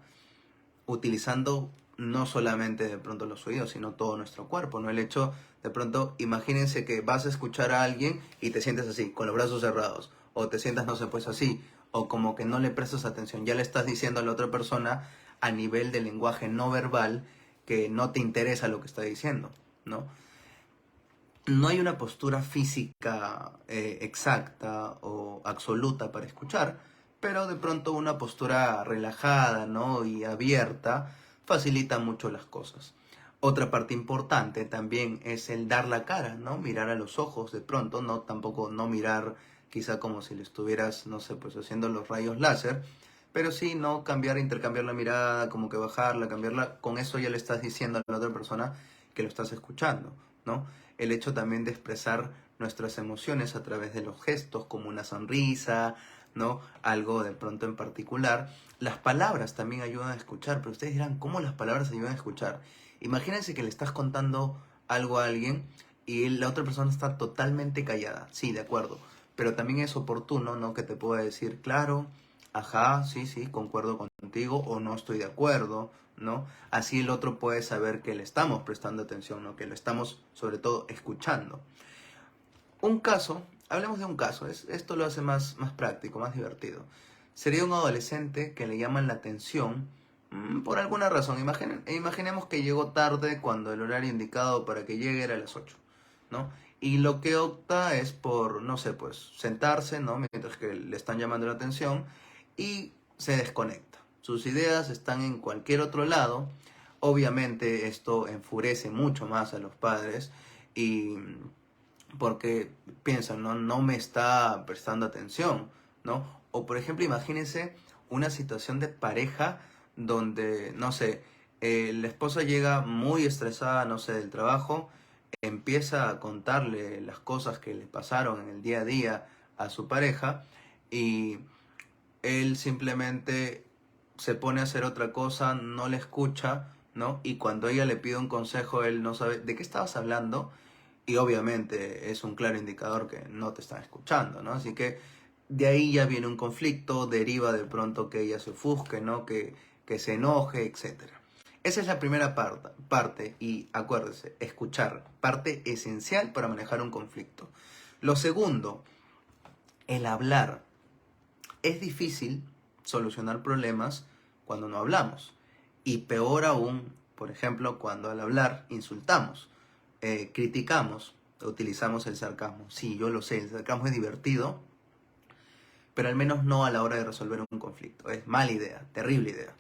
utilizando no solamente de pronto los oídos, sino todo nuestro cuerpo, ¿no? El hecho, de pronto, imagínense que vas a escuchar a alguien y te sientes así, con los brazos cerrados, o te sientas, no sé, pues así, o como que no le prestas atención, ya le estás diciendo a la otra persona a nivel de lenguaje no verbal que no te interesa lo que está diciendo, ¿no? No hay una postura física exacta o absoluta para escuchar, pero de pronto una postura relajada, ¿no?, y abierta facilita mucho las cosas. Otra parte importante también es el dar la cara, ¿no? Mirar a los ojos de pronto, no tampoco no mirar quizá como si le estuvieras, no sé, pues haciendo los rayos láser, pero sí no cambiar, intercambiar la mirada, como que bajarla, cambiarla, con eso ya le estás diciendo a la otra persona que lo estás escuchando, ¿no? El hecho también de expresar nuestras emociones a través de los gestos, como una sonrisa, ¿no? Algo de pronto en particular. Las palabras también ayudan a escuchar, pero ustedes dirán, ¿cómo las palabras ayudan a escuchar? Imagínense que le estás contando algo a alguien y la otra persona está totalmente callada. Sí, de acuerdo. Pero también es oportuno, ¿no?, que te pueda decir, claro, ajá, sí, sí, concuerdo contigo o no estoy de acuerdo, ¿no? Así el otro puede saber que le estamos prestando atención, ¿no?, que lo estamos sobre todo escuchando. Un caso, hablemos de un caso, esto lo hace más práctico, más divertido. Sería un adolescente que le llaman la atención por alguna razón. Imaginemos que llegó tarde cuando el horario indicado para que llegue era a las 8, ¿no? Y lo que opta es por, no sé, pues sentarse, ¿no?, mientras que le están llamando la atención y se desconecta. Sus ideas están en cualquier otro lado. Obviamente esto enfurece mucho más a los padres y porque piensan, ¿no? No me está prestando atención, ¿no? O por ejemplo, imagínense una situación de pareja donde, no sé, la esposa llega muy estresada, no sé, del trabajo, empieza a contarle las cosas que le pasaron en el día a día a su pareja y él simplemente se pone a hacer otra cosa, no le escucha, ¿no? Y cuando ella le pide un consejo, él no sabe de qué estabas hablando y obviamente es un claro indicador que no te están escuchando, ¿no? Así que de ahí ya viene un conflicto, deriva de pronto que ella se ofusque, ¿no? Que se enoje, etcétera. Esa es la primera parte y acuérdese, escuchar, parte esencial para manejar un conflicto. Lo segundo, el hablar. Es difícil solucionar problemas cuando no hablamos. Y peor aún, por ejemplo, cuando al hablar insultamos, criticamos, utilizamos el sarcasmo. Sí, yo lo sé, el sarcasmo es divertido, pero al menos no a la hora de resolver un conflicto. Es mala idea, terrible idea.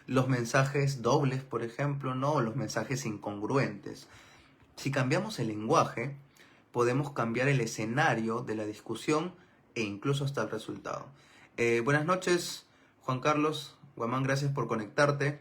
Los mensajes dobles, por ejemplo, no, o los mensajes incongruentes. Si cambiamos el lenguaje, podemos cambiar el escenario de la discusión e incluso hasta el resultado. Buenas noches, Juan Carlos. Guamán, gracias por conectarte.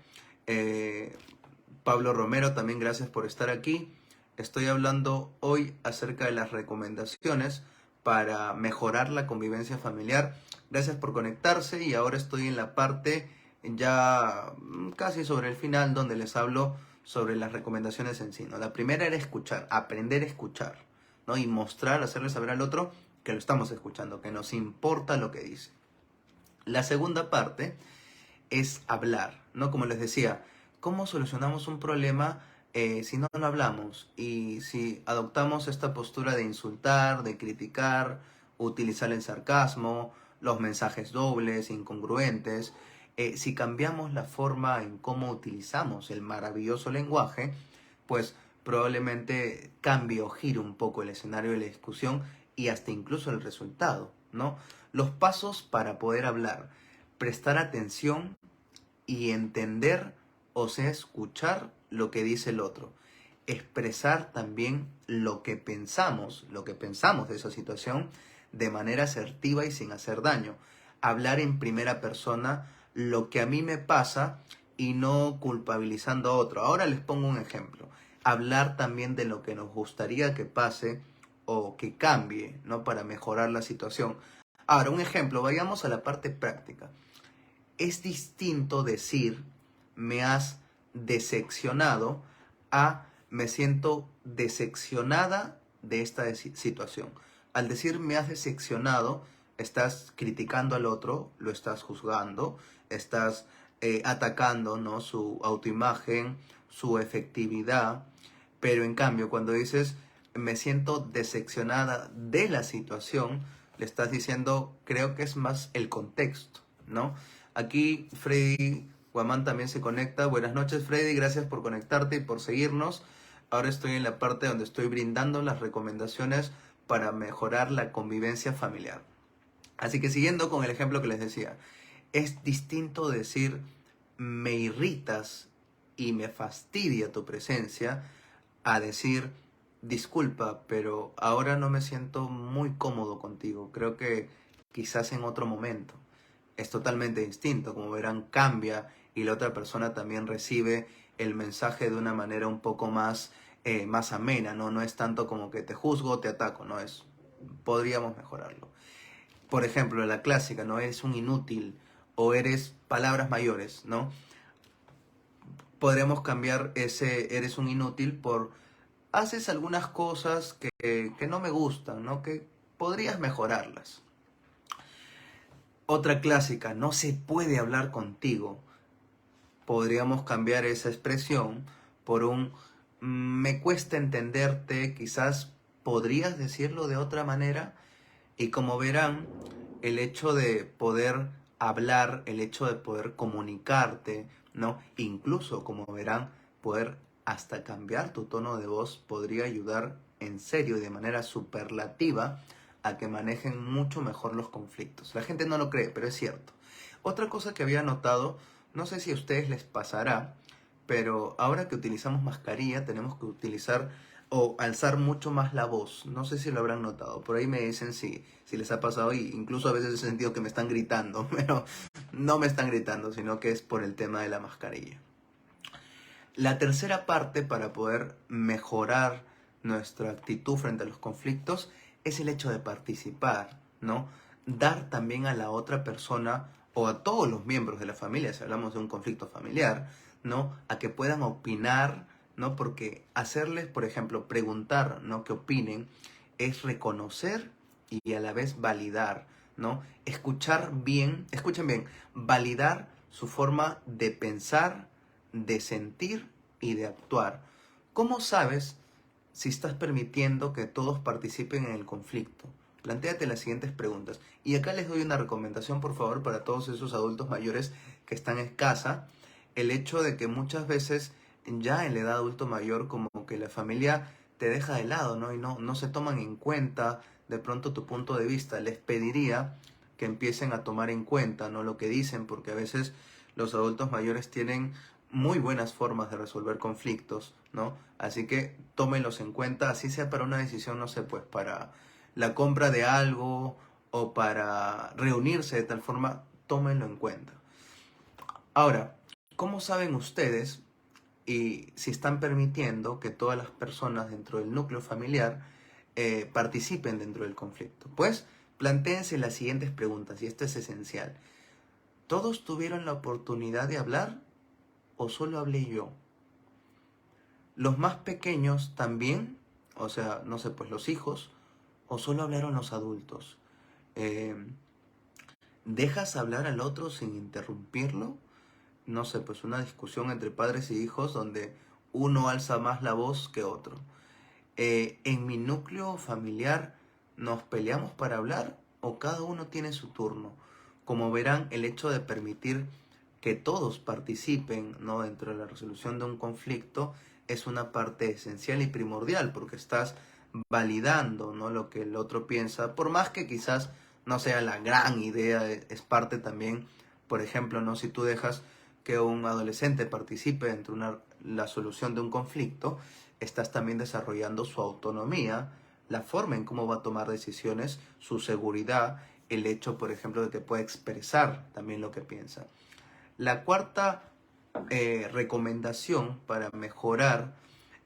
Pablo Romero, también gracias por estar aquí. Estoy hablando hoy acerca de las recomendaciones para mejorar la convivencia familiar. Gracias por conectarse y ahora estoy en la parte ya casi sobre el final donde les hablo sobre las recomendaciones en sí, ¿no? La primera era escuchar, aprender a escuchar, ¿no? Y mostrar, hacerle saber al otro que lo estamos escuchando, que nos importa lo que dice. La segunda parte es hablar, ¿no? Como les decía, ¿cómo solucionamos un problema si no lo hablamos? Y si adoptamos esta postura de insultar, de criticar, utilizar el sarcasmo, los mensajes dobles, incongruentes, si cambiamos la forma en cómo utilizamos el maravilloso lenguaje, pues probablemente cambie o gire un poco el escenario de la discusión y hasta incluso el resultado, ¿no? Los pasos para poder hablar: prestar atención y entender, o sea, escuchar lo que dice el otro. Expresar también lo que pensamos de esa situación de manera asertiva y sin hacer daño. Hablar en primera persona lo que a mí me pasa y no culpabilizando a otro. Ahora les pongo un ejemplo. Hablar también de lo que nos gustaría que pase o que cambie, ¿no? Para mejorar la situación. Ahora, un ejemplo, vayamos a la parte práctica. Es distinto decir me has decepcionado a me siento decepcionada de esta situación. Al decir me has decepcionado, estás criticando al otro, lo estás juzgando, estás atacando, ¿no? Su autoimagen, su efectividad. Pero en cambio, cuando dices me siento decepcionada de la situación, le estás diciendo, creo que es más el contexto, ¿no? Aquí Freddy Guamán también se conecta. Buenas noches, Freddy, gracias por conectarte y por seguirnos. Ahora estoy en la parte donde estoy brindando las recomendaciones para mejorar la convivencia familiar. Así que siguiendo con el ejemplo que les decía, es distinto decir me irritas y me fastidia tu presencia a decir disculpa, pero ahora no me siento muy cómodo contigo. Creo que quizás en otro momento. Es totalmente distinto. Como verán, cambia y la otra persona también recibe el mensaje de una manera un poco más amena, ¿no? No es tanto como que te juzgo o te ataco, no es. Podríamos mejorarlo. Por ejemplo, la clásica, ¿no? Eres un inútil o eres palabras mayores, ¿no? Podríamos cambiar ese eres un inútil por haces algunas cosas que no me gustan, ¿no? Que podrías mejorarlas. Otra clásica, no se puede hablar contigo. Podríamos cambiar esa expresión por un me cuesta entenderte, quizás podrías decirlo de otra manera. Y como verán, el hecho de poder hablar, el hecho de poder comunicarte, ¿no? Incluso, como verán, poder hasta cambiar tu tono de voz podría ayudar en serio y de manera superlativa a que manejen mucho mejor los conflictos. La gente no lo cree, pero es cierto. Otra cosa que había notado, no sé si a ustedes les pasará, pero ahora que utilizamos mascarilla tenemos que utilizar o alzar mucho más la voz. No sé si lo habrán notado. Por ahí me dicen si les ha pasado y incluso a veces he sentido que me están gritando, pero no me están gritando, sino que es por el tema de la mascarilla. La tercera parte para poder mejorar nuestra actitud frente a los conflictos es el hecho de participar, ¿no? Dar también a la otra persona o a todos los miembros de la familia, si hablamos de un conflicto familiar, ¿no? A que puedan opinar, ¿no? Porque hacerles, por ejemplo, preguntar, ¿no? Que opinen, es reconocer y a la vez validar, ¿no? Escuchar bien, escuchen bien, validar su forma de pensar, de sentir y de actuar. ¿Cómo sabes si estás permitiendo que todos participen en el conflicto? Plantéate las siguientes preguntas. Y acá les doy una recomendación, por favor, para todos esos adultos mayores que están en casa. El hecho de que muchas veces ya en la edad adulto mayor como que la familia te deja de lado, ¿no? Y no se toman en cuenta de pronto tu punto de vista. Les pediría que empiecen a tomar en cuenta, ¿no? Lo que dicen, porque a veces los adultos mayores tienen muy buenas formas de resolver conflictos, ¿no? Así que tómenlos en cuenta, así sea para una decisión, no sé, pues para la compra de algo o para reunirse de tal forma, tómenlo en cuenta. Ahora, ¿cómo saben ustedes y si están permitiendo que todas las personas dentro del núcleo familiar participen dentro del conflicto? Pues plantéense las siguientes preguntas, y esto es esencial. ¿Todos tuvieron la oportunidad de hablar o solo hablé yo? Los más pequeños también, o sea, no sé, pues los hijos, o solo hablaron los adultos. Eh, ¿Dejas hablar al otro sin interrumpirlo? No sé, pues una discusión entre padres y hijos donde uno alza más la voz que otro. En mi núcleo familiar nos peleamos para hablar o cada uno tiene su turno. Como verán, el hecho de permitir que todos participen, ¿no? Dentro de la resolución de un conflicto es una parte esencial y primordial porque estás validando, ¿no? Lo que el otro piensa, por más que quizás no sea la gran idea, es parte también, por ejemplo, ¿no? Si tú dejas que un adolescente participe dentro de la solución de un conflicto, estás también desarrollando su autonomía, la forma en cómo va a tomar decisiones, su seguridad, el hecho, por ejemplo, de que pueda expresar también lo que piensa. La cuarta recomendación para mejorar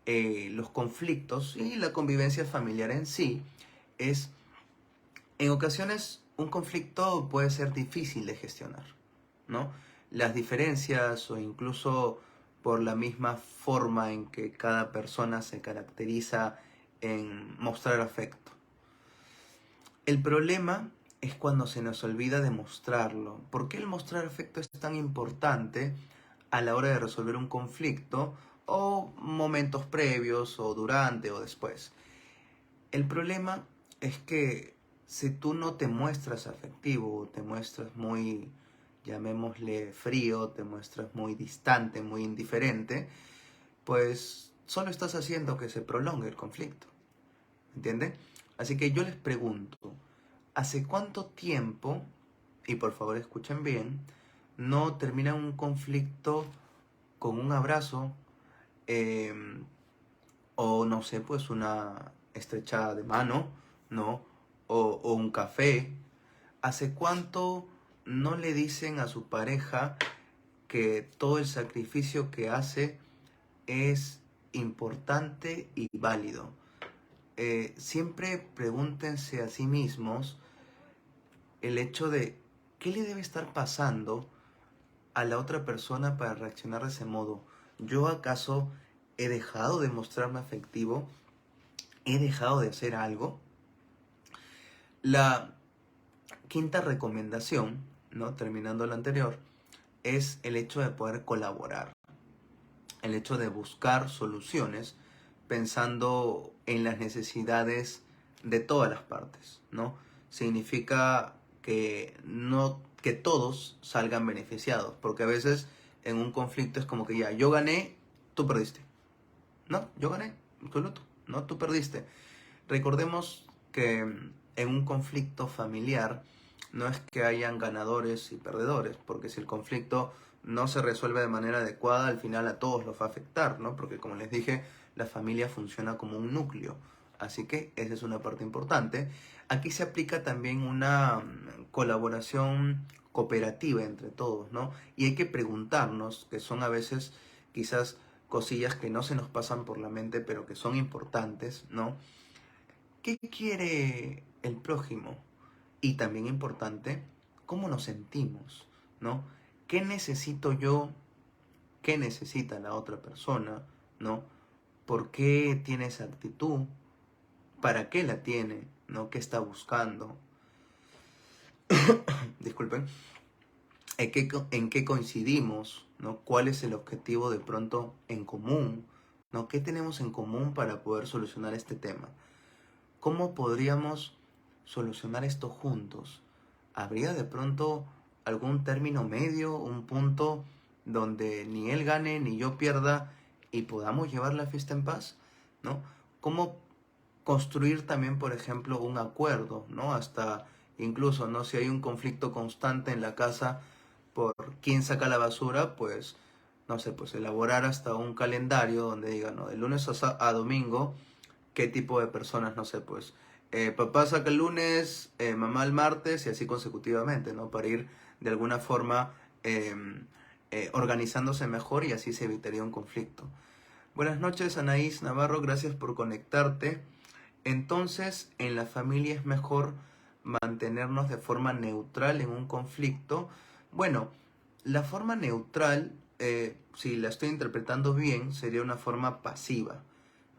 los conflictos y la convivencia familiar en sí es, en ocasiones, un conflicto puede ser difícil de gestionar, ¿no? Las diferencias o incluso por la misma forma en que cada persona se caracteriza en mostrar afecto. El problema es cuando se nos olvida de mostrarlo. ¿Por qué el mostrar afecto es tan importante a la hora de resolver un conflicto o momentos previos o durante o después? El problema es que si tú no te muestras afectivo, te muestras muy, llamémosle frío, te muestras muy distante, muy indiferente, pues solo estás haciendo que se prolongue el conflicto, ¿entienden? Así que yo les pregunto, ¿hace cuánto tiempo, y por favor escuchen bien, no termina un conflicto con un abrazo eh, o no sé, pues una estrechada de mano, ¿no? O un café? ¿Hace cuánto no le dicen a su pareja que todo el sacrificio que hace es importante y válido? Siempre pregúntense a sí mismos el hecho de qué le debe estar pasando a la otra persona para reaccionar de ese modo. ¿Yo acaso he dejado de mostrarme afectivo? ¿He dejado de hacer algo? La quinta recomendación, ¿no? Terminando la anterior, es el hecho de poder colaborar, el hecho de buscar soluciones pensando en las necesidades de todas las partes, ¿no? Significa que no que todos salgan beneficiados, porque a veces en un conflicto es como que ya yo gané, tú perdiste. No, yo gané, tú luto, no, tú perdiste. Recordemos que en un conflicto familiar no es que hayan ganadores y perdedores, porque si el conflicto no se resuelve de manera adecuada, al final a todos los va a afectar, ¿no? Porque como les dije, la familia funciona como un núcleo, así que esa es una parte importante. Aquí se aplica también una colaboración cooperativa entre todos, ¿no? Y hay que preguntarnos, que son a veces quizás cosillas que no se nos pasan por la mente, pero que son importantes, ¿no? ¿Qué quiere el prójimo? Y también importante, ¿cómo nos sentimos? ¿no? ¿Qué necesito yo? ¿Qué necesita la otra persona? ¿No? ¿Por qué tiene esa actitud? ¿Para qué la tiene? ¿No? ¿Qué está buscando? Disculpen. ¿En qué coincidimos? ¿No? ¿Cuál es el objetivo de pronto en común? ¿No? ¿Qué tenemos en común para poder solucionar este tema? ¿Cómo podríamos solucionar esto juntos? ¿Habría de pronto algún término medio, un punto donde ni él gane ni yo pierda y podamos llevar la fiesta en paz? ¿No? ¿Cómo construir también, por ejemplo, un acuerdo, ¿no? Hasta incluso, ¿no? Si hay un conflicto constante en la casa por quién saca la basura, pues, no sé, pues elaborar hasta un calendario donde diga, ¿no? De lunes a domingo, qué tipo de personas, no sé, pues, papá saca el lunes, mamá el martes y así consecutivamente, ¿no? Para ir de alguna forma organizándose mejor y así se evitaría un conflicto. Buenas noches, Anaís Navarro, gracias por conectarte. Entonces, en la familia es mejor mantenernos de forma neutral en un conflicto. Bueno, la forma neutral, si la estoy interpretando bien, sería una forma pasiva,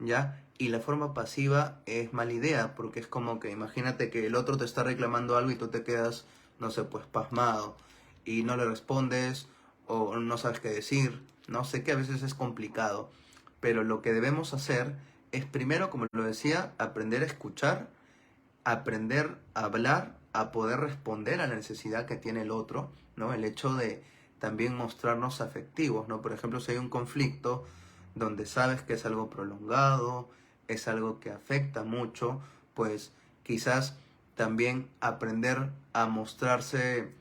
¿ya? Y la forma pasiva es mala idea, porque es como que imagínate que el otro te está reclamando algo y tú te quedas, no sé, pues pasmado y no le respondes o no sabes qué decir. No sé que a veces es complicado, pero lo que debemos hacer es primero, como lo decía, aprender a escuchar, aprender a hablar, a poder responder a la necesidad que tiene el otro, ¿no? El hecho de también mostrarnos afectivos, ¿no? Por ejemplo, si hay un conflicto donde sabes que es algo prolongado, es algo que afecta mucho, pues quizás también aprender a mostrarse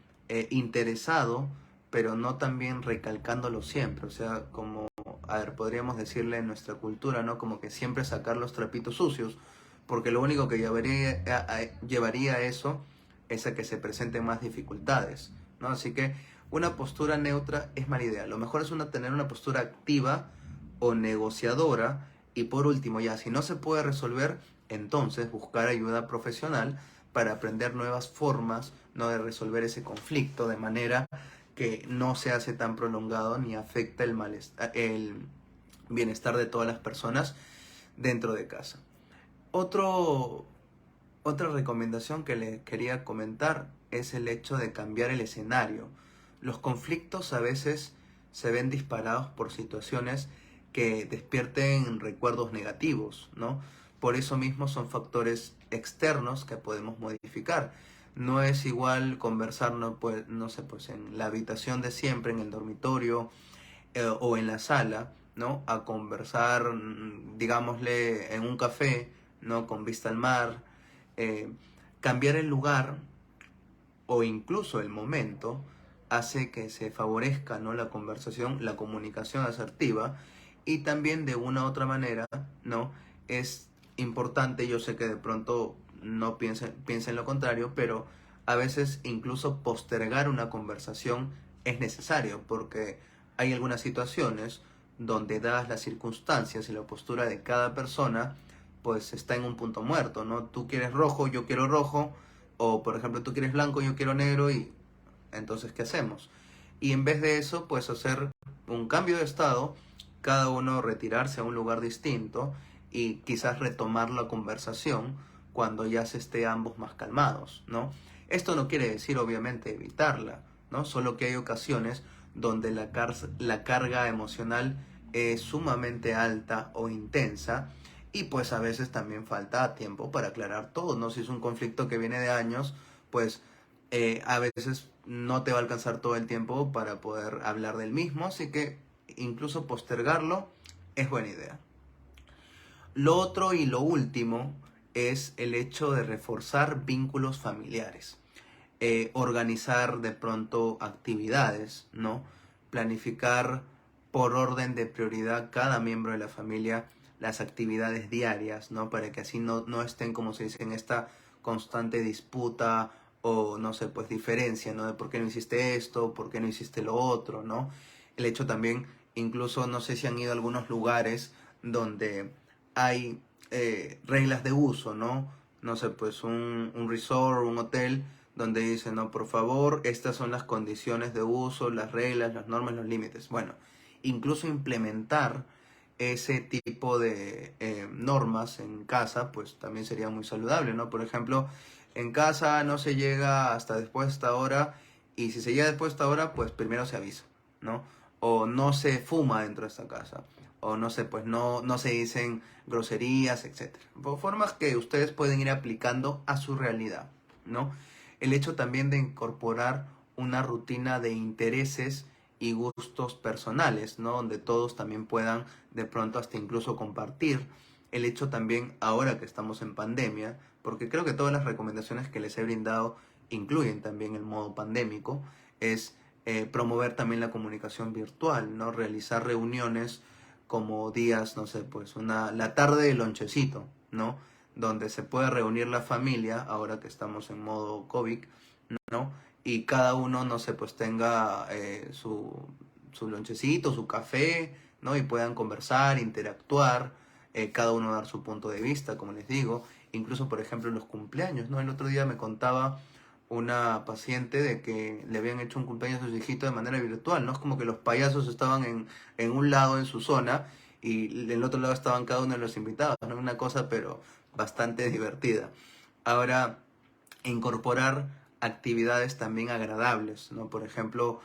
interesado, pero no también recalcándolo siempre, o sea, como, a ver, podríamos decirle en nuestra cultura, ¿no? Como que siempre sacar los trapitos sucios, porque lo único que llevaría a eso es a que se presenten más dificultades, ¿no? Así que una postura neutra es mala idea. Lo mejor es tener una postura activa o negociadora y por último, ya si no se puede resolver, entonces buscar ayuda profesional para aprender nuevas formas, ¿no? De resolver ese conflicto de manera que no se hace tan prolongado ni afecta el bienestar de todas las personas dentro de casa. Otra recomendación que les quería comentar es el hecho de cambiar el escenario. Los conflictos a veces se ven disparados por situaciones que despierten recuerdos negativos, ¿no? Por eso mismo son factores externos que podemos modificar. No es igual conversar, no, pues, no sé, pues en la habitación de siempre, en el dormitorio o en la sala, ¿no? A conversar, digámosle, en un café, ¿no? Con vista al mar. eh, Cambiar el lugar o incluso el momento hace que se favorezca, ¿no? La conversación, la comunicación asertiva y también de una u otra manera, ¿no? Es importante, yo sé que de pronto no piensen lo contrario, pero a veces incluso postergar una conversación es necesario porque hay algunas situaciones donde dadas las circunstancias y la postura de cada persona, pues está en un punto muerto, ¿no? Tú quieres rojo, yo quiero rojo, o por ejemplo tú quieres blanco, yo quiero negro y entonces ¿qué hacemos? Y en vez de eso, pues hacer un cambio de estado, cada uno retirarse a un lugar distinto y quizás retomar la conversación cuando ya se esté ambos más calmados, ¿no? Esto no quiere decir obviamente evitarla, ¿no? Solo que hay ocasiones donde la carga emocional es sumamente alta o intensa y pues a veces también falta tiempo para aclarar todo, ¿no? Si es un conflicto que viene de años, pues a veces no te va a alcanzar todo el tiempo para poder hablar del mismo, así que incluso postergarlo es buena idea. Lo otro y lo último es el hecho de reforzar vínculos familiares. Organizar de pronto actividades, ¿no? Planificar por orden de prioridad cada miembro de la familia las actividades diarias, ¿no? Para que así no estén, como se dice, en esta constante disputa o, no sé, pues diferencia, ¿no? De por qué no hiciste esto, por qué no hiciste lo otro, ¿no? El hecho también, incluso, no sé si han ido a algunos lugares donde hay reglas de uso, ¿no? No sé, pues un resort, un hotel, donde dice, no, por favor, estas son las condiciones de uso, las reglas, las normas, los límites. Bueno, incluso implementar ese tipo de normas en casa, pues también sería muy saludable, ¿no? Por ejemplo, en casa no se llega hasta después de esta hora, y si se llega después de esta hora, pues primero se avisa, ¿no? O no se fuma dentro de esta casa, o no sé, pues no se dicen groserías, etcétera. Por formas que ustedes pueden ir aplicando a su realidad, ¿no? El hecho también de incorporar una rutina de intereses y gustos personales, ¿no? Donde todos también puedan de pronto hasta incluso compartir. El hecho también, ahora que estamos en pandemia, porque creo que todas las recomendaciones que les he brindado incluyen también el modo pandémico, es promover también la comunicación virtual, ¿no? Realizar reuniones como días, no sé, pues la tarde de lonchecito, ¿no? Donde se puede reunir la familia, ahora que estamos en modo COVID, ¿no? Y cada uno, no sé, pues tenga su lonchecito, su café, ¿no? Y puedan conversar, interactuar, cada uno dar su punto de vista, como les digo. Incluso, por ejemplo, los cumpleaños, ¿no? El otro día me contaba una paciente de que le habían hecho un cumpleaños a su hijito de manera virtual, ¿no? Es como que los payasos estaban en un lado en su zona y del otro lado estaban cada uno de los invitados, ¿no? Una cosa, pero bastante divertida. Ahora, incorporar actividades también agradables, ¿no? Por ejemplo,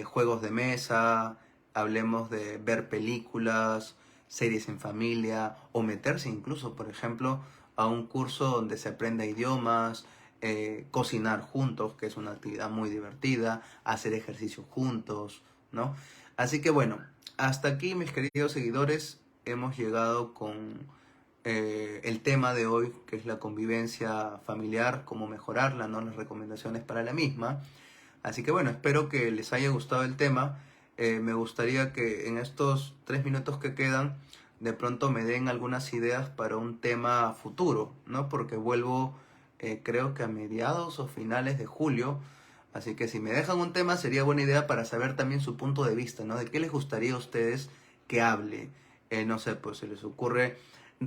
juegos de mesa, hablemos de ver películas, series en familia, o meterse incluso, por ejemplo, a un curso donde se aprenda idiomas, cocinar juntos, que es una actividad muy divertida, hacer ejercicio juntos, ¿no? Así que bueno, hasta aquí, mis queridos seguidores, hemos llegado con el tema de hoy, que es la convivencia familiar, cómo mejorarla, ¿no? Las recomendaciones para la misma. Así que bueno, espero que les haya gustado el tema. Me gustaría que en estos 3 minutos que quedan, de pronto me den algunas ideas para un tema futuro, ¿no? Porque vuelvo, creo que a mediados o finales de julio. Así que si me dejan un tema, sería buena idea para saber también su punto de vista, ¿no? De qué les gustaría a ustedes que hable. No sé, pues se les ocurre,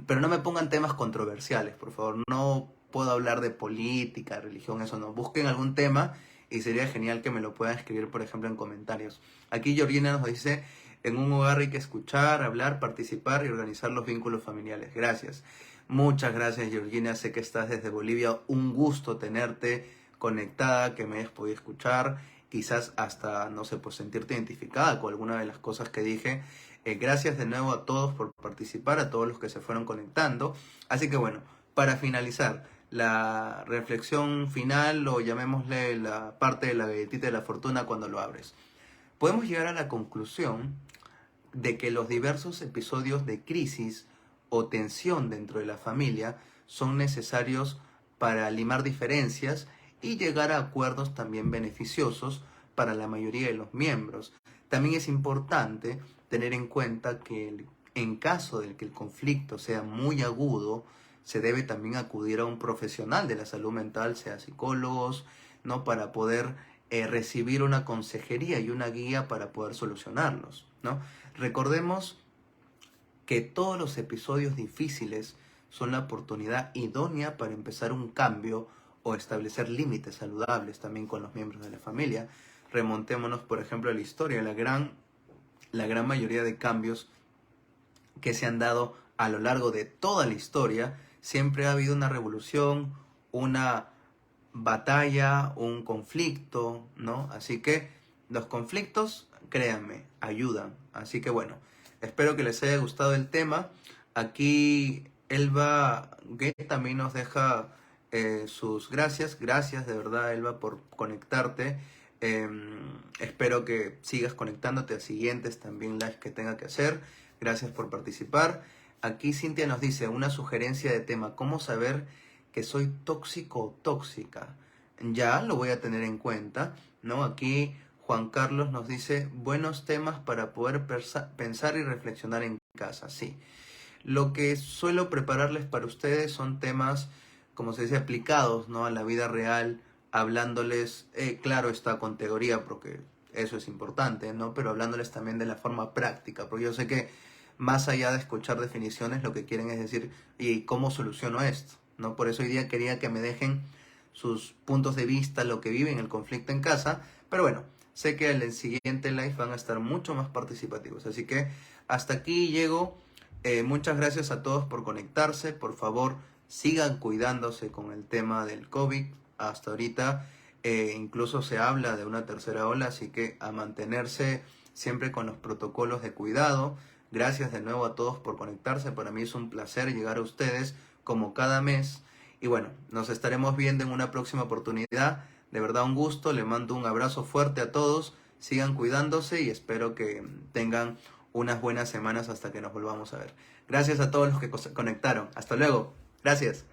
pero no me pongan temas controversiales, por favor. No puedo hablar de política, religión, eso no. Busquen algún tema y sería genial que me lo puedan escribir, por ejemplo, en comentarios. Aquí Georgina nos dice, en un hogar hay que escuchar, hablar, participar y organizar los vínculos familiares. Gracias. Muchas gracias, Georgina. Sé que estás desde Bolivia. Un gusto tenerte conectada, que me hayas podido escuchar. Quizás hasta, no sé, pues sentirte identificada con alguna de las cosas que dije. Gracias de nuevo a todos por participar, a todos los que se fueron conectando. Así que bueno, para finalizar, la reflexión final, o llamémosle la parte de la galletita de la fortuna cuando lo abres. Podemos llegar a la conclusión de que los diversos episodios de crisis o tensión dentro de la familia son necesarios para limar diferencias y llegar a acuerdos también beneficiosos para la mayoría de los miembros. También es importante tener en cuenta que en caso de que el conflicto sea muy agudo, se debe también acudir a un profesional de la salud mental, sea psicólogos, ¿no? Para poder recibir una consejería y una guía para poder solucionarlos, ¿no? Recordemos que todos los episodios difíciles son la oportunidad idónea para empezar un cambio o establecer límites saludables también con los miembros de la familia. Remontémonos, por ejemplo, a la historia. La gran mayoría de cambios que se han dado a lo largo de toda la historia, siempre ha habido una revolución, una batalla, un conflicto, ¿no? Así que los conflictos, créanme, ayudan. Así que bueno, espero que les haya gustado el tema. Aquí Elba Gay también nos deja sus gracias. Gracias de verdad, Elba, por conectarte. Espero que sigas conectándote a siguientes también lives que tenga que hacer. Gracias por participar. Aquí Cintia nos dice una sugerencia de tema: ¿cómo saber que soy tóxico o tóxica? Ya lo voy a tener en cuenta, ¿no? Aquí Juan Carlos nos dice buenos temas para poder pensar y reflexionar en casa. Sí, lo que suelo prepararles para ustedes son temas, como se dice, aplicados, ¿no? A la vida real, hablándoles, claro está, con teoría, porque eso es importante, ¿no? Pero hablándoles también de la forma práctica, porque yo sé que más allá de escuchar definiciones, lo que quieren es decir, ¿y cómo soluciono esto? ¿No? Por eso hoy día quería que me dejen sus puntos de vista, lo que viven, el conflicto en casa. Pero bueno, sé que en el siguiente live van a estar mucho más participativos. Así que hasta aquí llego. Muchas gracias a todos por conectarse. Por favor, sigan cuidándose con el tema del COVID. Hasta ahorita incluso se habla de una tercera ola, así que a mantenerse siempre con los protocolos de cuidado. Gracias de nuevo a todos por conectarse. Para mí es un placer llegar a ustedes como cada mes. Y bueno, nos estaremos viendo en una próxima oportunidad. De verdad un gusto. Le mando un abrazo fuerte a todos. Sigan cuidándose y espero que tengan unas buenas semanas hasta que nos volvamos a ver. Gracias a todos los que conectaron. Hasta luego. Gracias.